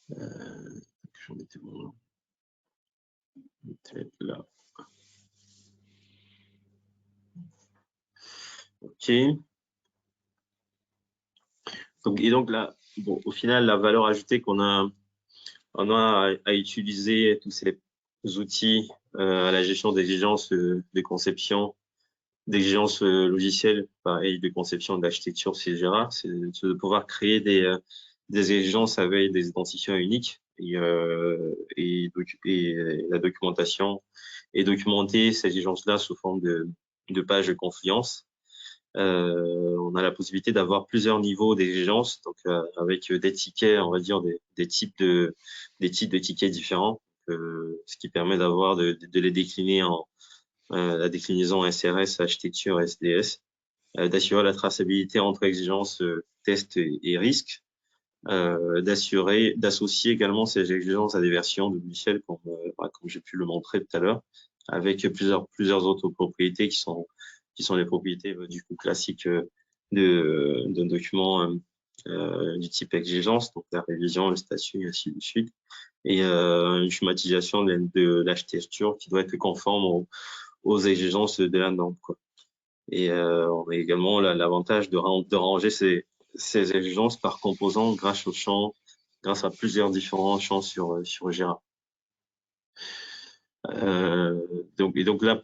J'en étais bon là. OK. Donc là, bon, au final, la valeur ajoutée qu'on a à utiliser tous ces outils à la gestion d'exigences de conception, d'exigences logicielles et de conception d'architecture, c'est Jira, c'est de pouvoir créer des exigences avec des identifiants uniques et la documentation et documenter ces exigences-là sous forme de pages de Confluence. On a la possibilité d'avoir plusieurs niveaux d'exigence, donc avec des tickets, on va dire des types de tickets différents, ce qui permet d'avoir de les décliner en la déclinaison SRS, architecture, SDS, d'assurer la traçabilité entre exigences, tests et risques, d'associer également ces exigences à des versions de logiciels comme j'ai pu le montrer tout à l'heure, avec plusieurs autres propriétés qui sont les propriétés du coup classiques d'un document du type exigence, donc la révision, le statut, et ainsi de suite, et une schématisation de l'architecture qui doit être conforme aux exigences de la norme, quoi. Et on a également l'avantage de ranger ces exigences par composants grâce à plusieurs différents champs sur Jira. Donc là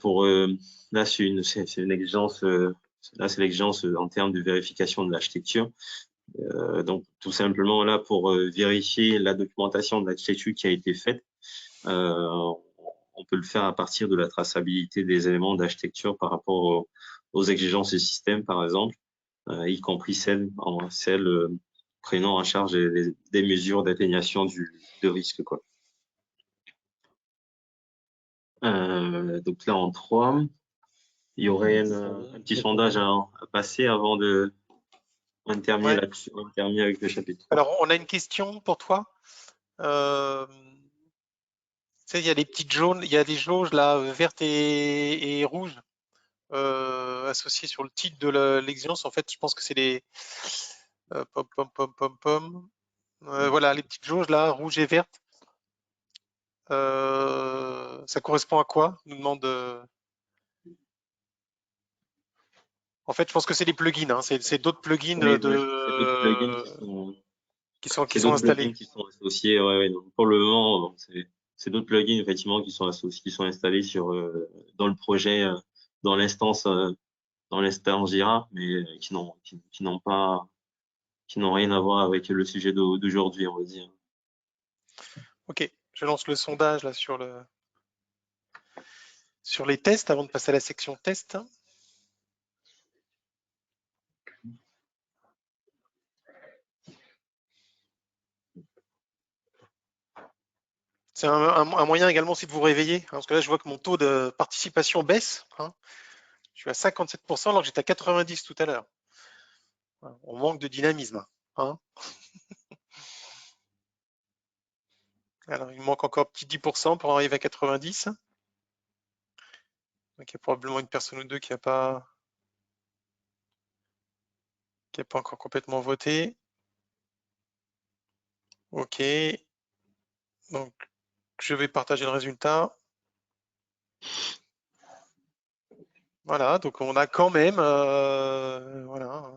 là c'est une exigence là c'est l'exigence en termes de vérification de l'architecture. Donc tout simplement là pour vérifier la documentation de l'architecture qui a été faite, on peut le faire à partir de la traçabilité des éléments d'architecture par rapport aux exigences du système, par exemple, y compris celles prenant en charge des mesures d'atténuation de risque, quoi. Donc là, en 3, il y aurait un petit sondage à passer avant de terminer là-dessus, terminer avec le chapitre 3. Alors, on a une question pour toi. Tu sais, il y a des petites jaunes, il y a des jauges là, vertes et rouges, associées sur le titre de l'exigence. En fait, je pense que c'est les voilà, les petites jauges là, rouges et vertes. Ça correspond à quoi? Nous demande. En fait, je pense que c'est des plugins. Hein. C'est d'autres plugins oui, c'est d'autres plugins qui sont plugins installés. qui sont associés. Ouais, donc pour le moment, c'est d'autres plugins effectivement qui sont associés, qui sont installés dans le projet, dans l'instance Jira, mais qui n'ont rien à voir avec le sujet d'aujourd'hui, on va dire. Ok, je lance le sondage là sur les tests avant de passer à la section test. C'est un moyen également aussi de vous réveiller, hein, parce que là, je vois que mon taux de participation baisse. Hein. Je suis à 57% alors que j'étais à 90 tout à l'heure. On manque de dynamisme. Hein. Alors, il me manque encore un petit 10% pour arriver à 90. Donc, il y a probablement une personne ou deux qui n'a pas encore complètement voté. OK. Donc, je vais partager le résultat. Voilà, donc on a quand même voilà,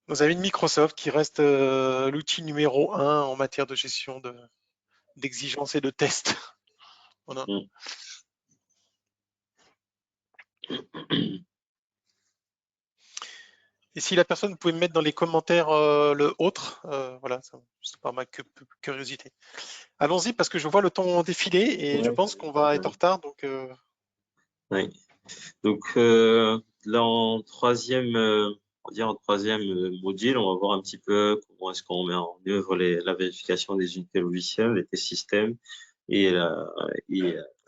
nos amis de Microsoft qui reste l'outil numéro 1 en matière de gestion d'exigences et de tests. Voilà. Et si la personne pouvait me mettre dans les commentaires le autre, voilà, c'est par ma curiosité. Allons-y parce que je vois le temps défiler et je pense qu'on va être en retard. Donc, Oui. Donc là en troisième, on va dire en troisième module, on va voir un petit peu comment est-ce qu'on met en œuvre la vérification des unités logicielles, les tests systèmes et la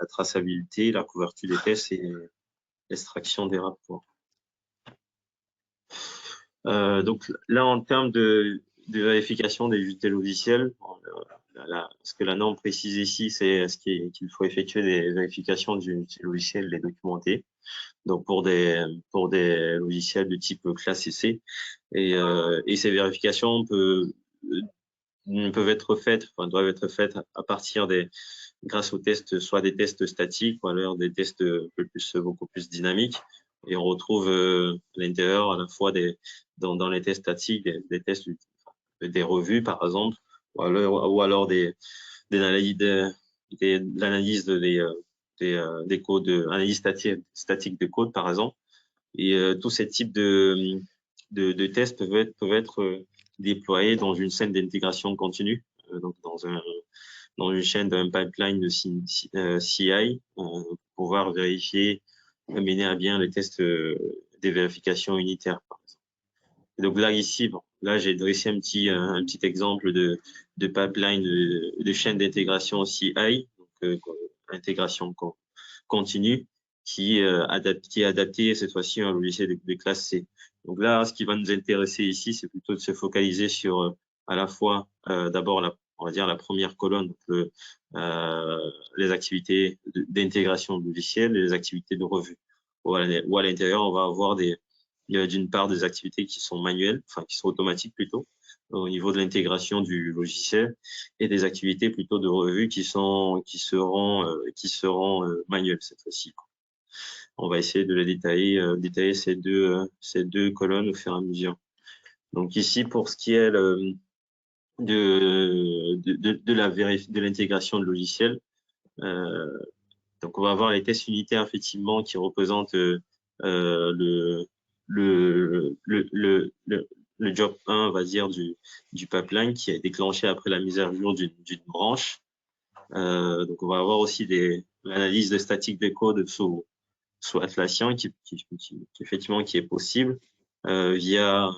traçabilité, la couverture des tests et l'extraction des rapports. Donc là, en termes de vérification des unités logicielles, ce que la norme précise ici, c'est qu'il faut effectuer des vérifications d'unités logicielles, les documenter. Donc pour des logiciels de type classe C, et ces vérifications peuvent être faites, enfin doivent être faites à partir grâce aux tests, soit des tests statiques ou alors des tests beaucoup plus dynamiques. Et on retrouve à l'intérieur à la fois dans les tests statiques des tests des revues par exemple, ou alors l'analyse des codes, analyse statique de code par exemple. Et tous ces types de tests peuvent être déployés dans une scène d'intégration continue, donc dans une chaîne d'un pipeline de CI, pour pouvoir vérifier, mener à bien les tests des vérifications unitaires, par exemple. Et donc là, ici, bon, là, j'ai dressé un petit exemple de pipeline de chaîne d'intégration CI, donc intégration continue, qui est adapté cette fois-ci à un logiciel de classe C. Donc là, ce qui va nous intéresser ici, c'est plutôt de se focaliser sur à la fois d'abord on va dire la première colonne, donc les activités d'intégration de logiciel et les activités de revue. Ou à l'intérieur, on va avoir d'une part des activités qui sont manuelles, enfin qui sont automatiques plutôt, au niveau de l'intégration du logiciel, et des activités plutôt de revue qui seront manuelles cette fois-ci. On va essayer de les détailler ces deux colonnes au fur et à mesure. Donc ici, pour ce qui est de l'intégration de logiciels, donc on va avoir les tests unitaires effectivement qui représentent le job 1, on va dire, du pipeline qui est déclenché après la mise à jour d'une branche. Donc on va avoir aussi l'analyse de statique de code sous Atlassian qui effectivement qui est possible via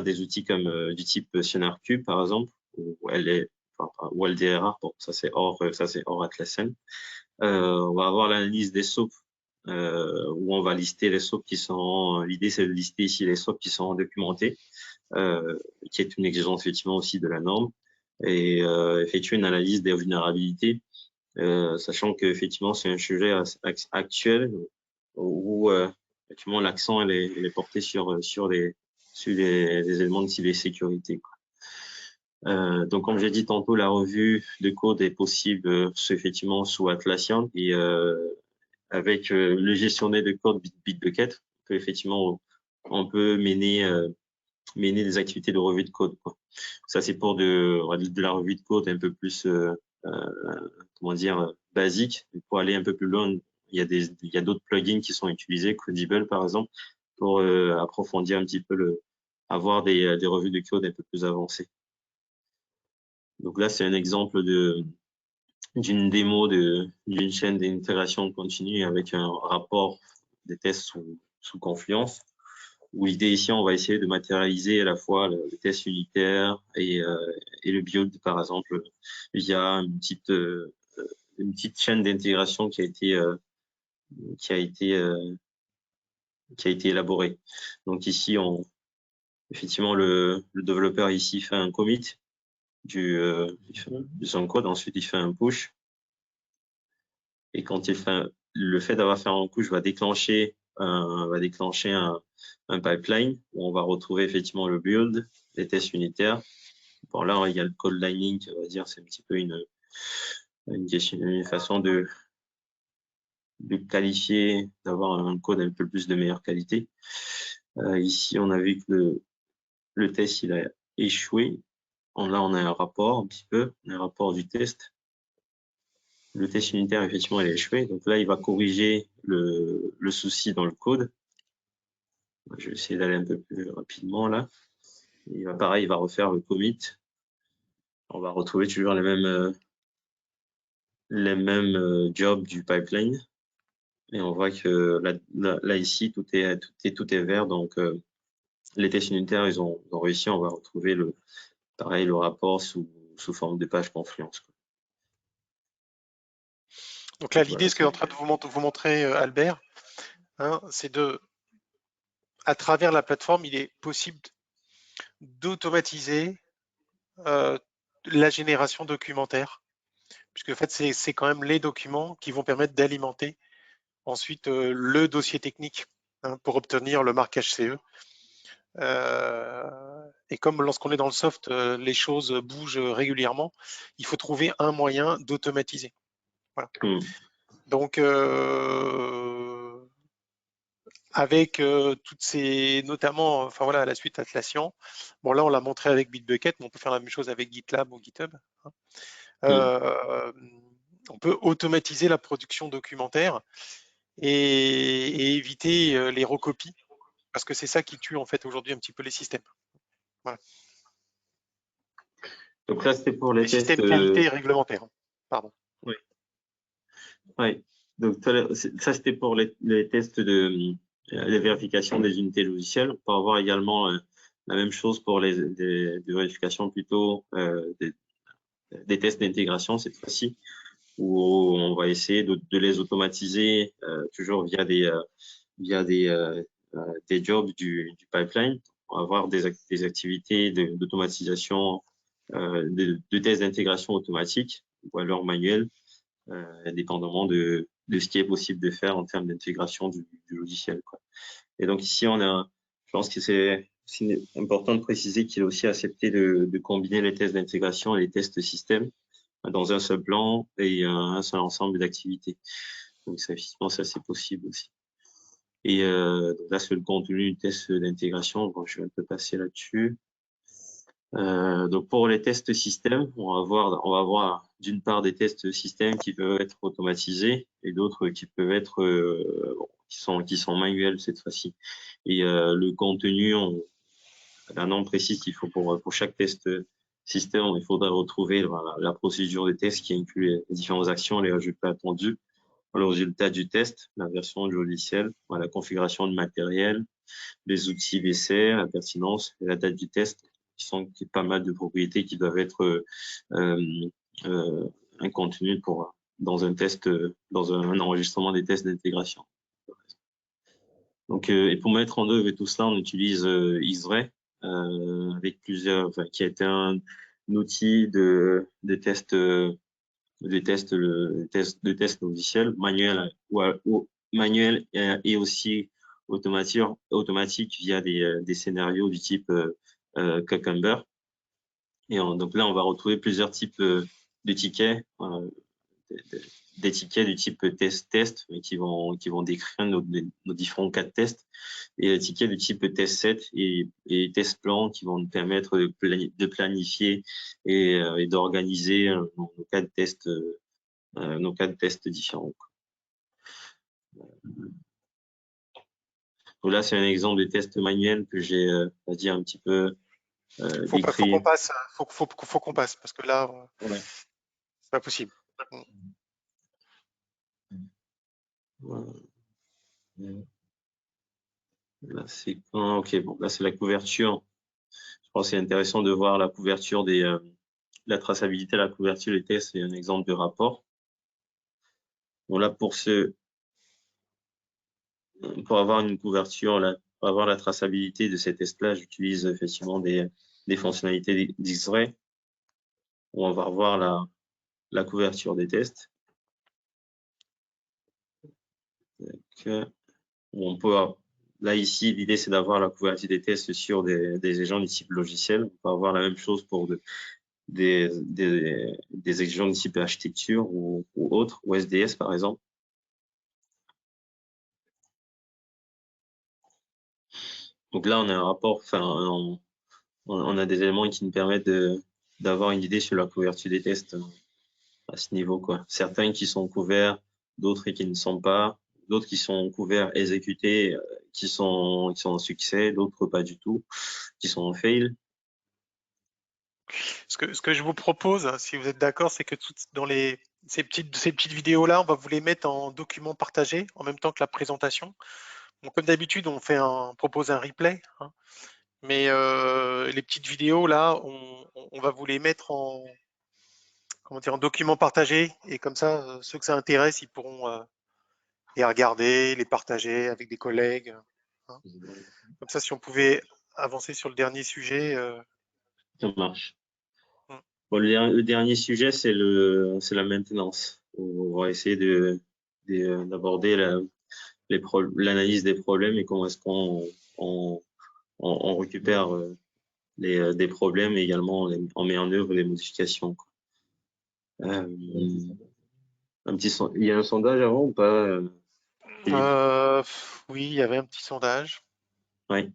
des outils comme du type SonarQube par exemple, ou LDRR. Bon, ça c'est hors Atlassian. On va avoir l'analyse des SOAP, où on va lister les SOAP qui sont, l'idée c'est de lister ici les SOAP qui sont documentés, qui est une exigence effectivement aussi de la norme, et effectuer une analyse des vulnérabilités, sachant que effectivement c'est un sujet actuel où effectivement l'accent est porté sur les éléments de cybersécurité. Donc, comme j'ai dit tantôt, la revue de code est possible effectivement sous Atlassian, et avec le gestionnaire de code Bitbucket, effectivement on peut mener des activités de revue de code, quoi. Ça c'est pour de la revue de code un peu plus comment dire, basique. Pour aller un peu plus loin, il y a d'autres plugins qui sont utilisés, Codable par exemple, pour approfondir un petit peu avoir des revues de code un peu plus avancées. Donc là, c'est un exemple d'une démo d'une chaîne d'intégration continue avec un rapport des tests sous Confluence. où l'idée ici, on va essayer de matérialiser à la fois le test unitaire et le build, par exemple, via une petite chaîne d'intégration qui a été élaborée. Donc ici, effectivement, le développeur ici fait un commit de son code, ensuite il fait un push. Et quand le fait d'avoir fait un push va déclencher un pipeline où on va retrouver effectivement le build, les tests unitaires. Bon, là, il y a le code lining, on va dire, c'est un petit peu une façon de qualifier, d'avoir un code un peu plus de meilleure qualité. Ici, on a vu que le test, il a échoué. Là, on a un rapport un petit peu, un rapport du test. Le test unitaire, effectivement, il a échoué. Donc là, il va corriger le souci dans le code. Je vais essayer d'aller un peu plus rapidement là. Pareil, il va refaire le commit. On va retrouver toujours les mêmes jobs du pipeline. Et on voit que là ici, tout est vert. Donc, les tests unitaires, ils ont réussi. On va retrouver le rapport sous forme de page Confluence. Donc là, l'idée, ce que est en train de vous montrer, Albert, hein, c'est à travers la plateforme, il est possible d'automatiser la génération documentaire, puisque en fait, c'est quand même les documents qui vont permettre d'alimenter ensuite le dossier technique, hein, pour obtenir le marquage CE. Et comme lorsqu'on est dans le soft, les choses bougent régulièrement, il faut trouver un moyen d'automatiser. Voilà. Donc, avec toutes ces, notamment, enfin voilà, la suite Atlassian. Bon, là, on l'a montré avec Bitbucket, mais on peut faire la même chose avec GitLab ou GitHub. Hein. On peut automatiser la production documentaire et éviter les recopies, parce que c'est ça qui tue en fait aujourd'hui un petit peu les systèmes. Voilà. Donc là, c'était pour les tests. Systèmes qualité réglementaire. Pardon. Oui. Ouais. Donc ça, c'était pour les tests de vérification des unités logicielles. On peut avoir également la même chose pour les vérifications plutôt des tests d'intégration cette fois-ci, où on va essayer de les automatiser toujours via des jobs du pipeline. On va avoir des activités d'automatisation, de tests d'intégration automatique ou alors manuel, dépendamment de ce qui est possible de faire en termes d'intégration du logiciel, quoi. Et donc ici, je pense que c'est important de préciser qu'il est aussi accepté de combiner les tests d'intégration et les tests système dans un seul plan et un seul ensemble d'activités. Donc ça, effectivement, ça c'est possible aussi. Et donc là, c'est le contenu du test d'intégration. Bon, je vais un peu passer là-dessus. Donc pour les tests système, on va voir d'une part des tests système qui peuvent être automatisés et d'autres qui peuvent être qui sont manuels cette fois-ci. Et le contenu, un nom précis qu'il faut pour chaque test système, il faudra retrouver la procédure de test qui inclut les différentes actions, les résultats attendus, le résultat du test, la version du logiciel, la configuration du matériel, les outils BCR, la pertinence et la date du test, qui sont pas mal de propriétés qui doivent être un contenu dans un test, dans un enregistrement des tests d'intégration. Donc, et pour mettre en œuvre tout cela, on utilise Isray, avec qui a été un outil de test logiciel manuel manuel et aussi automatique via des scénarios du type Cucumber. Et donc là, on va retrouver plusieurs types de tickets, des tickets du type test, mais qui vont décrire nos différents cas de test, et des tickets du type test set et test plan qui vont nous permettre de planifier et d'organiser nos cas de test différents. Donc là, c'est un exemple de test manuel que j'ai, on va dire, un petit peu Faut qu'on passe, faut qu'on passe, parce que là, ouais. c'est pas possible. Voilà. Là, c'est ok, bon, là, c'est la couverture. Je pense que c'est intéressant de voir la couverture la traçabilité, la couverture des tests, c'est un exemple de rapport. Bon, là, pour avoir une couverture, là, pour avoir la traçabilité de ces tests-là, j'utilise effectivement des fonctionnalités d'X-Ray. On va revoir la couverture des tests. On peut, là, ici, l'idée, c'est d'avoir la couverture des tests sur des agents du type logiciel. On peut avoir la même chose pour des agents de type architecture ou autres, ou SDS, par exemple. Donc là, on a un rapport, enfin, on a des éléments qui nous permettent d'avoir une idée sur la couverture des tests à ce niveau, quoi. Certains qui sont couverts, d'autres qui ne sont pas, d'autres qui sont couverts, exécutés, qui sont en succès, d'autres pas du tout, qui sont en fail. Ce que je vous propose, si vous êtes d'accord, c'est que dans ces petites vidéos-là, on va vous les mettre en document partagé en même temps que la présentation. Bon, comme d'habitude, on propose un replay, hein, mais les petites vidéos là, on va vous les mettre en document partagé, et comme ça, ceux que ça intéresse, ils pourront les regarder, les partager avec des collègues, hein. Comme ça, si on pouvait avancer sur le dernier sujet. Ça marche. Mm. Bon, le dernier sujet, c'est la maintenance. On va essayer d'aborder l'analyse des problèmes et comment est-ce on récupère des problèmes et également on met en œuvre les modifications, quoi. Il y a un sondage avant ou pas, Philippe? Oui, il y avait un petit sondage. Oui.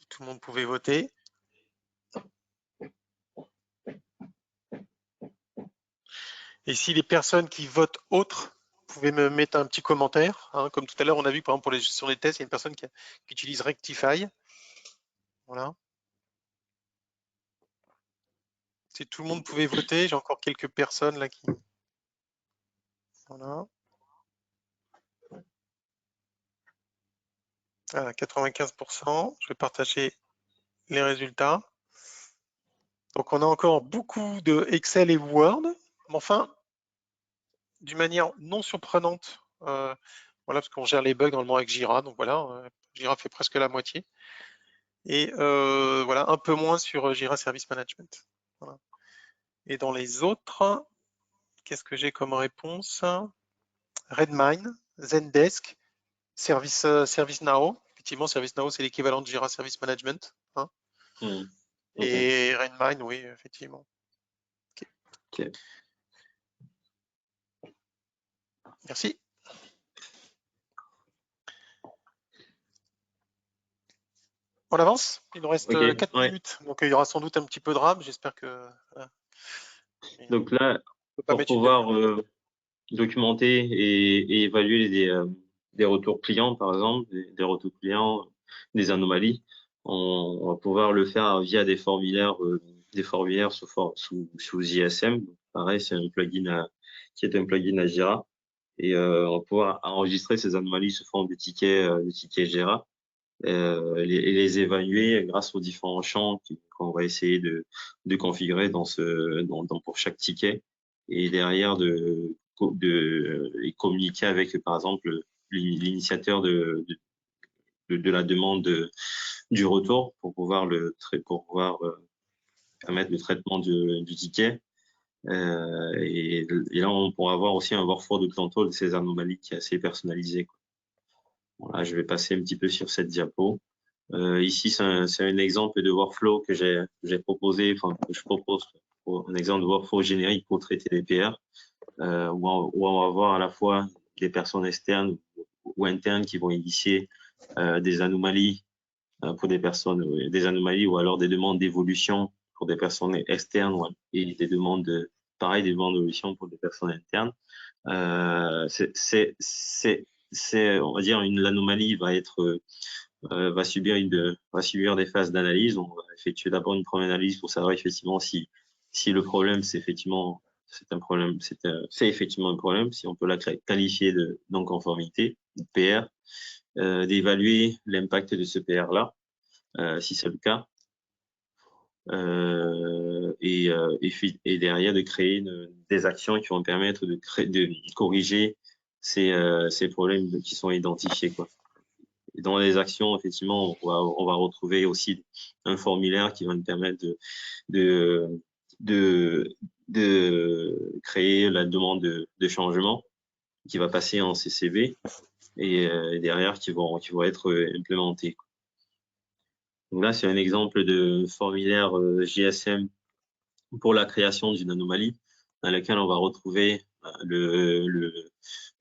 Tout le monde pouvait voter. Et si les personnes qui votent autres pouvaient me mettre un petit commentaire, hein, comme tout à l'heure, on a vu par exemple pour les gestions des tests, il y a une personne qui utilise Rectify. Voilà. Si tout le monde pouvait voter, j'ai encore quelques personnes là qui. Voilà. Voilà, 95%. Je vais partager les résultats. Donc on a encore beaucoup de Excel et Word, mais enfin, d'une manière non surprenante, voilà, parce qu'on gère les bugs normalement avec Jira, donc voilà, Jira fait presque la moitié. Et voilà, un peu moins sur Jira Service Management. Voilà. Et dans les autres, qu'est-ce que j'ai comme réponse? Redmine, Zendesk, ServiceNow. Effectivement, ServiceNow, c'est l'équivalent de Jira Service Management, hein. Okay. Et Redmine, oui, effectivement. Okay. Merci. On avance? Il nous reste 4 minutes, donc il y aura sans doute un petit peu de rame, j'espère que... Voilà. Donc là, pour pouvoir documenter et évaluer des retours clients, par exemple, des retours clients, des anomalies, on va pouvoir le faire via des formulaires sous ISM. Pareil, c'est un plugin qui est un plugin à Jira. Et on va pouvoir enregistrer ces anomalies sous forme de tickets Jira. Et les évaluer grâce aux différents champs qu'on va essayer de configurer pour chaque ticket, et derrière de communiquer avec, par exemple, l'initiateur de la demande du retour pour pouvoir permettre le traitement du ticket. Et là, on pourra avoir aussi un workflow de contrôle de ces anomalies qui est assez personnalisé, quoi. Voilà, je vais passer un petit peu sur cette diapo. Ici, c'est un exemple de workflow que j'ai proposé, enfin que je propose, un exemple de workflow générique pour traiter les PR, où on va voir à la fois des personnes externes ou internes qui vont initier des anomalies pour des personnes, des anomalies ou alors des demandes d'évolution pour des personnes externes, et des demandes des demandes d'évolution pour des personnes internes. On va dire, l'anomalie va subir des phases d'analyse. On va effectuer d'abord une première analyse pour savoir effectivement si le problème c'est effectivement c'est un problème, c'est effectivement un problème, si on peut la qualifier de non-conformité, de PR, d'évaluer l'impact de ce PR-là, si c'est le cas, et derrière de créer des actions qui vont permettre de corriger ces problèmes qui sont identifiés, quoi. Et dans les actions, effectivement, on va retrouver aussi un formulaire qui va nous permettre de créer la demande de changement qui va passer en CCB et derrière qui vont être implémentés. Donc là, c'est un exemple de formulaire JSM pour la création d'une anomalie dans laquelle on va retrouver le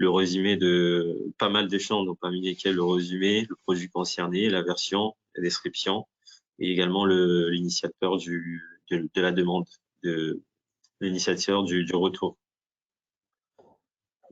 résumé de pas mal de champs, donc parmi lesquels le résumé, le produit concerné, la version, la description et également l'initiateur de la demande, l'initiateur du retour.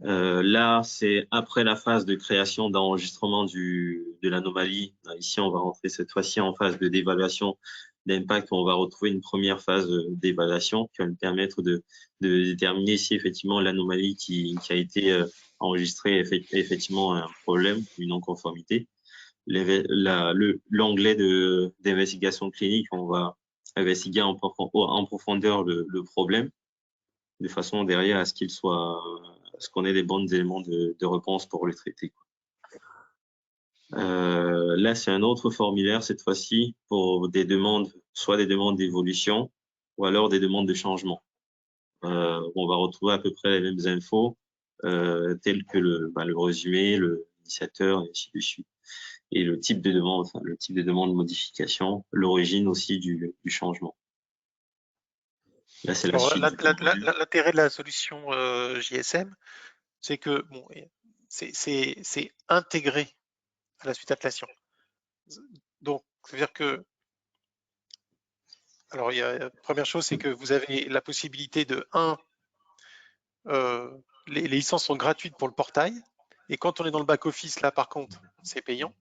Là, c'est après la phase de création d'enregistrement de l'anomalie. Ici, on va rentrer cette fois-ci en phase d'évaluation d'impact. On va retrouver une première phase d'évaluation qui va nous permettre de déterminer si effectivement l'anomalie qui a été enregistrée est effectivement un problème, une non-conformité. L'onglet d'investigation clinique, on va investiguer en profondeur le problème de façon derrière à ce qu'on ait des bons éléments de réponse pour le traiter, quoi. Là, c'est un autre formulaire cette fois-ci pour des demandes, soit des demandes d'évolution ou alors des demandes de changement. On va retrouver à peu près les mêmes infos telles que le résumé, l'initiateur et ainsi de suite. Et le type de demande, le type de demande de modification, l'origine aussi du changement. Là, c'est la suite. L'intérêt de la solution JSM, c'est que bon, c'est intégré à la suite Atlassian. Donc, c'est-à-dire que, alors, la première chose, c'est que vous avez la possibilité de, les licences sont gratuites pour le portail, et quand on est dans le back-office, là, par contre, c'est payant.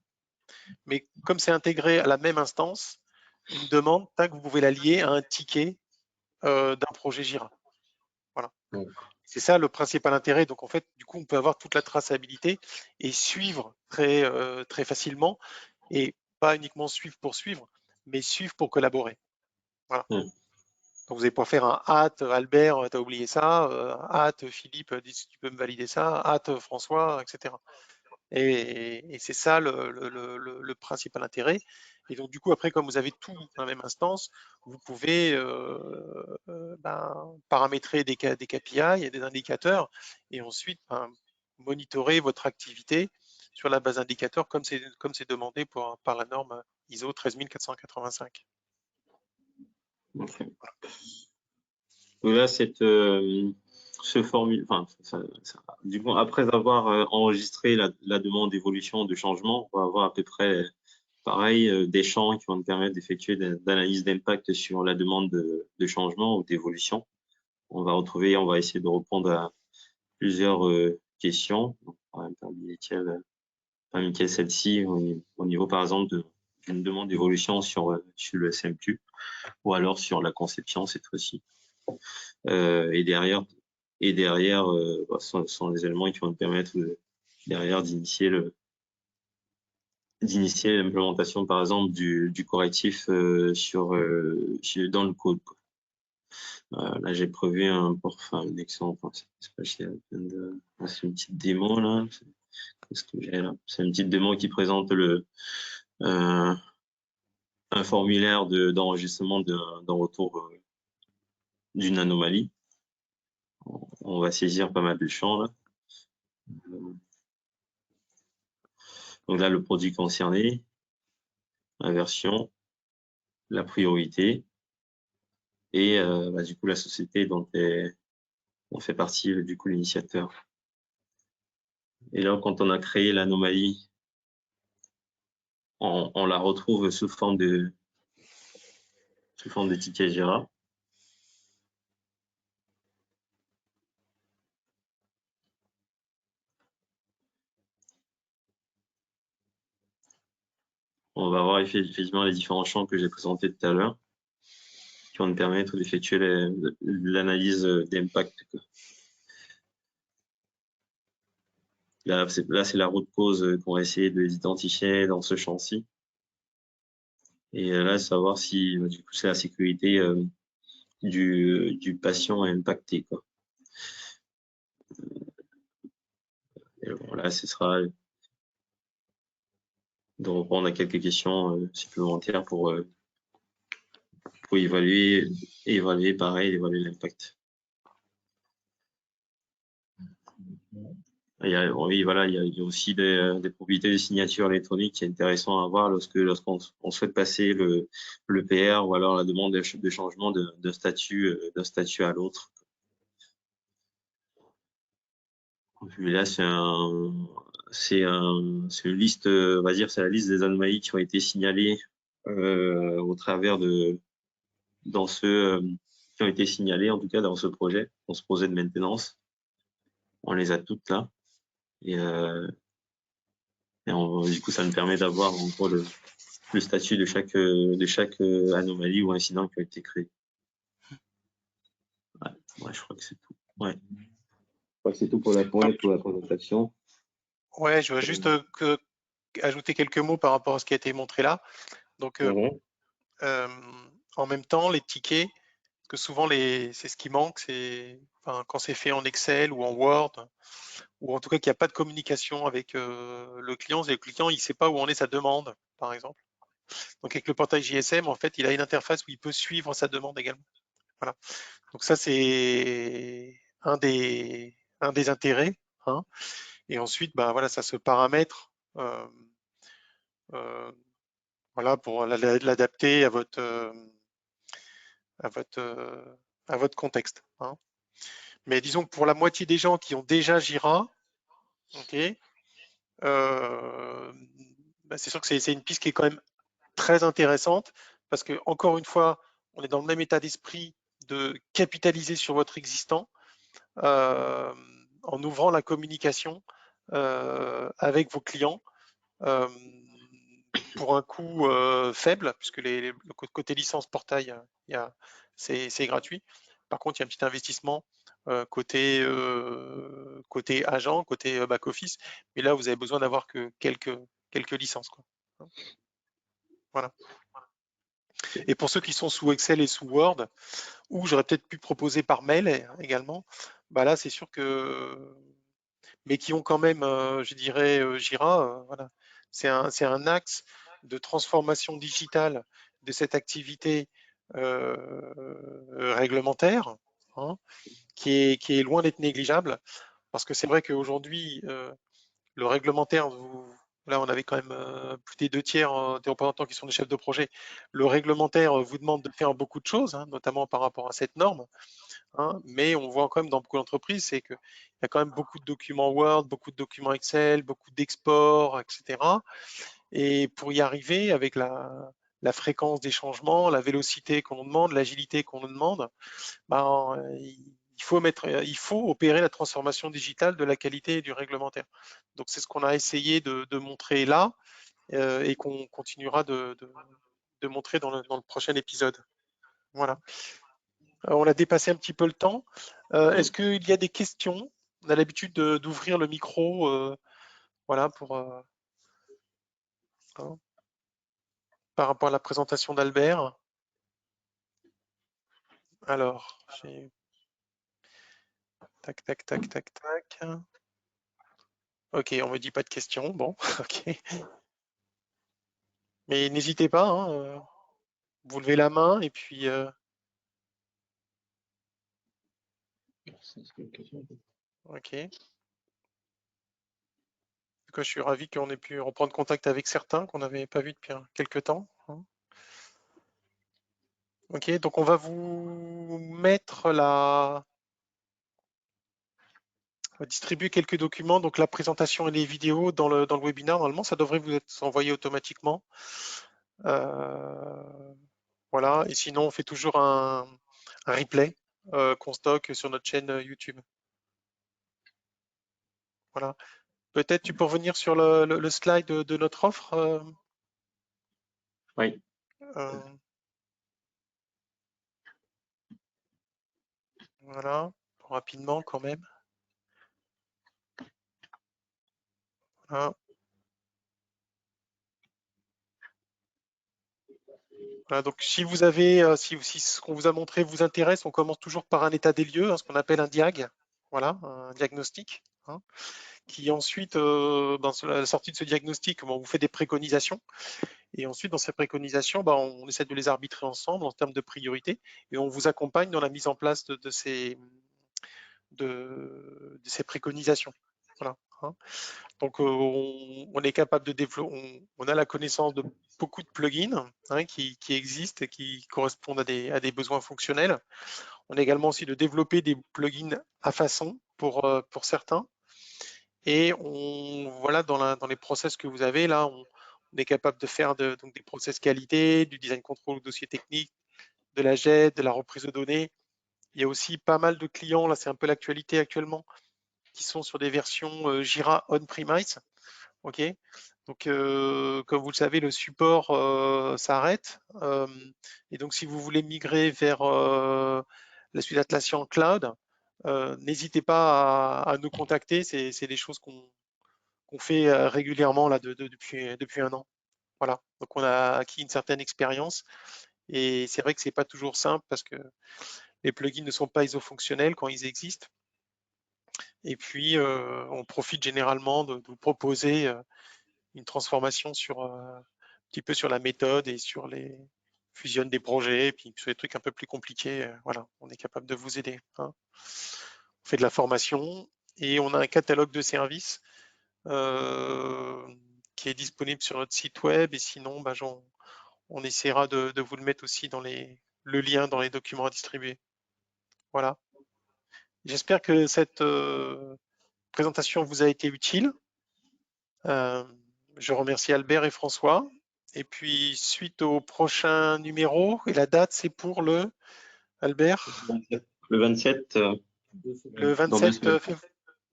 Mais comme c'est intégré à la même instance, une demande, tac, vous pouvez la lier à un ticket d'un projet Jira. Voilà. C'est ça le principal intérêt. Donc en fait, du coup, on peut avoir toute la traçabilité et suivre très facilement, et pas uniquement suivre pour suivre, mais suivre pour collaborer. Voilà. Donc vous allez pouvoir faire un hâte, Albert, t'as oublié ça, hâte, Philippe, dis si tu peux me valider ça, hâte, François, etc. Et c'est ça le principal intérêt. Et donc, du coup, après, comme vous avez tout dans la même instance, vous pouvez paramétrer des KPI et des indicateurs et ensuite monitorer votre activité sur la base d'indicateurs comme c'est demandé par la norme ISO 13485. Okay. Donc là, du coup, après avoir enregistré la demande d'évolution, de changement, on va avoir à peu près pareil des champs qui vont nous permettre d'effectuer d'analyse d'impact sur la demande de changement ou d'évolution. On va essayer de répondre à plusieurs questions, parmi lesquelles celle-ci au niveau par exemple d'une demande d'évolution sur le SMQ ou alors sur la conception cette fois-ci. Et derrière sont des éléments qui vont nous permettre d'initier l'implémentation par exemple du correctif dans le code, quoi. Là j'ai prévu un exemple, c'est une petite démo là. Qu'est-ce que j'ai là? C'est une petite démo qui présente un formulaire d'enregistrement d'un retour d'une anomalie. On va saisir pas mal de champs là. Donc là, le produit concerné, la version, la priorité et du coup la société dont on fait partie du coup l'initiateur. Et là, quand on a créé l'anomalie, on la retrouve sous forme de ticket Jira. On va voir effectivement les différents champs que j'ai présentés tout à l'heure, qui vont nous permettre d'effectuer l'analyse d'impact. Là, c'est la route cause qu'on va essayer de l'identifier dans ce champ-ci. Et là, savoir si du coup c'est la sécurité du patient impacté, quoi. Et bon, là, ce sera de répondre à quelques questions supplémentaires pour évaluer évaluer l'impact. Oui, voilà, il y a aussi des propriétés de signature électronique qui est intéressant à voir lorsqu'on souhaite passer le PR ou alors la demande de changement d'un statut à l'autre. Là, c'est une liste, on va dire, c'est la liste des anomalies qui ont été signalées au travers dans ceux qui ont été signalés, en tout cas dans ce projet de maintenance. On les a toutes là. Et du coup, ça nous permet d'avoir en gros le statut de chaque anomalie ou incident qui a été créé. Ouais, je crois que c'est tout. Ouais. Je crois que c'est tout pour la présentation. Ouais, je veux juste ajouter quelques mots par rapport à ce qui a été montré là. Donc, en même temps, les tickets, parce que souvent c'est ce qui manque, c'est quand c'est fait en Excel ou en Word, ou en tout cas qu'il n'y a pas de communication avec le client, c'est le client il ne sait pas où en est sa demande, par exemple. Donc avec le portail JSM, en fait, il a une interface où il peut suivre sa demande également. Voilà. Donc ça, c'est un des intérêts. Hein. Et ensuite, bah, voilà, ça se paramètre voilà, pour l'adapter à votre contexte. Hein. Mais disons que pour la moitié des gens qui ont déjà Jira, ok, bah, c'est sûr que c'est une piste qui est quand même très intéressante parce que encore une fois, on est dans le même état d'esprit de capitaliser sur votre existant en ouvrant la communication avec vos clients pour un coût faible, puisque le côté licence portail, c'est gratuit. Par contre, il y a un petit investissement côté agent, côté back office, mais là, vous avez besoin d'avoir que quelques licences, quoi. Voilà. Et pour ceux qui sont sous Excel et sous Word, ou j'aurais peut-être pu proposer par mail également, bah là, c'est sûr que, mais qui ont quand même, je dirais, Jira, voilà. C'est un axe de transformation digitale de cette activité réglementaire, hein, qui est loin d'être négligeable, parce que c'est vrai qu'aujourd'hui, le réglementaire, là on avait quand même plus des 2/3 des représentants qui sont des chefs de projet. Le réglementaire vous demande de faire beaucoup de choses, hein, notamment par rapport à cette norme. Hein, mais on voit quand même dans beaucoup d'entreprises, c'est qu'il y a quand même beaucoup de documents Word, beaucoup de documents Excel, beaucoup d'exports, etc. Et pour y arriver, avec la fréquence des changements, la vélocité qu'on nous demande, l'agilité qu'on nous demande, ben, il faut opérer la transformation digitale de la qualité et du réglementaire. Donc c'est ce qu'on a essayé de montrer là et qu'on continuera de montrer dans le prochain épisode. Voilà. On a dépassé un petit peu le temps. Est-ce qu'il y a des questions? On a l'habitude d'ouvrir le micro, voilà, pour hein, par rapport à la présentation d'Albert. Alors, j'ai tac, tac, tac, tac, tac. Ok, on me dit pas de questions. Bon, ok. Mais n'hésitez pas, hein, vous levez la main et puis. Ok. En tout cas, je suis ravi qu'on ait pu reprendre contact avec certains qu'on n'avait pas vus depuis quelques temps. Hein. Ok, donc on va vous mettre distribuer quelques documents, donc la présentation et les vidéos dans le webinaire. Normalement, ça devrait vous être envoyé automatiquement. Voilà, et sinon, on fait toujours un replay qu'on stocke sur notre chaîne YouTube. Voilà. Peut-être tu peux revenir sur le slide de notre offre. Oui. Voilà, rapidement quand même. Voilà. Voilà, donc si vous avez, si ce qu'on vous a montré vous intéresse, on commence toujours par un état des lieux, hein, ce qu'on appelle un diag, voilà, un diagnostic, hein, qui ensuite, dans la sortie de ce diagnostic, on vous fait des préconisations, et ensuite dans ces préconisations, on essaie de les arbitrer ensemble en termes de priorité, et on vous accompagne dans la mise en place de ces préconisations. Voilà, hein. Donc, on est capable de développer, on a la connaissance de beaucoup de plugins, hein, qui existent et qui correspondent à des besoins fonctionnels. On a également aussi de développer des plugins à façon pour certains. Et voilà, dans les process que vous avez là, on est capable de faire donc des process qualité, du design control au dossier technique, de la GED, de la reprise de données. Il y a aussi pas mal de clients, là c'est un peu l'actualité actuellement, qui sont sur des versions Jira on-premise. Ok, donc comme vous le savez, le support s'arrête. Et donc si vous voulez migrer vers la suite Atlassian Cloud, n'hésitez pas à nous contacter. C'est des choses qu'on fait régulièrement là depuis un an. Voilà, donc on a acquis une certaine expérience. Et c'est vrai que c'est pas toujours simple parce que les plugins ne sont pas iso-fonctionnels quand ils existent. Et puis, on profite généralement de vous proposer une transformation sur un petit peu sur la méthode et sur les fusionnes des projets, et puis sur les trucs un peu plus compliqués, voilà, on est capable de vous aider, hein. On fait de la formation et on a un catalogue de services qui est disponible sur notre site web, et sinon, on essaiera de vous le mettre aussi dans le lien dans les documents à distribuer. Voilà. J'espère que cette présentation vous a été utile. Je remercie Albert et François. Et puis, suite au prochain numéro, et la date, c'est pour Albert, Le 27, le dans 2 27, semaines.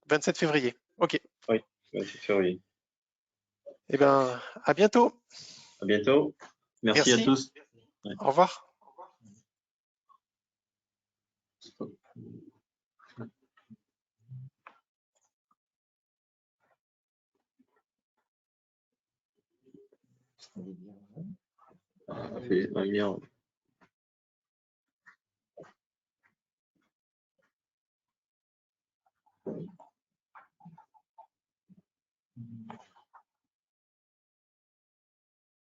27 février. OK. Oui, 27 février. Eh bien, à bientôt. À bientôt. Merci à Merci. tous. Au revoir. Ça fait 1 heure.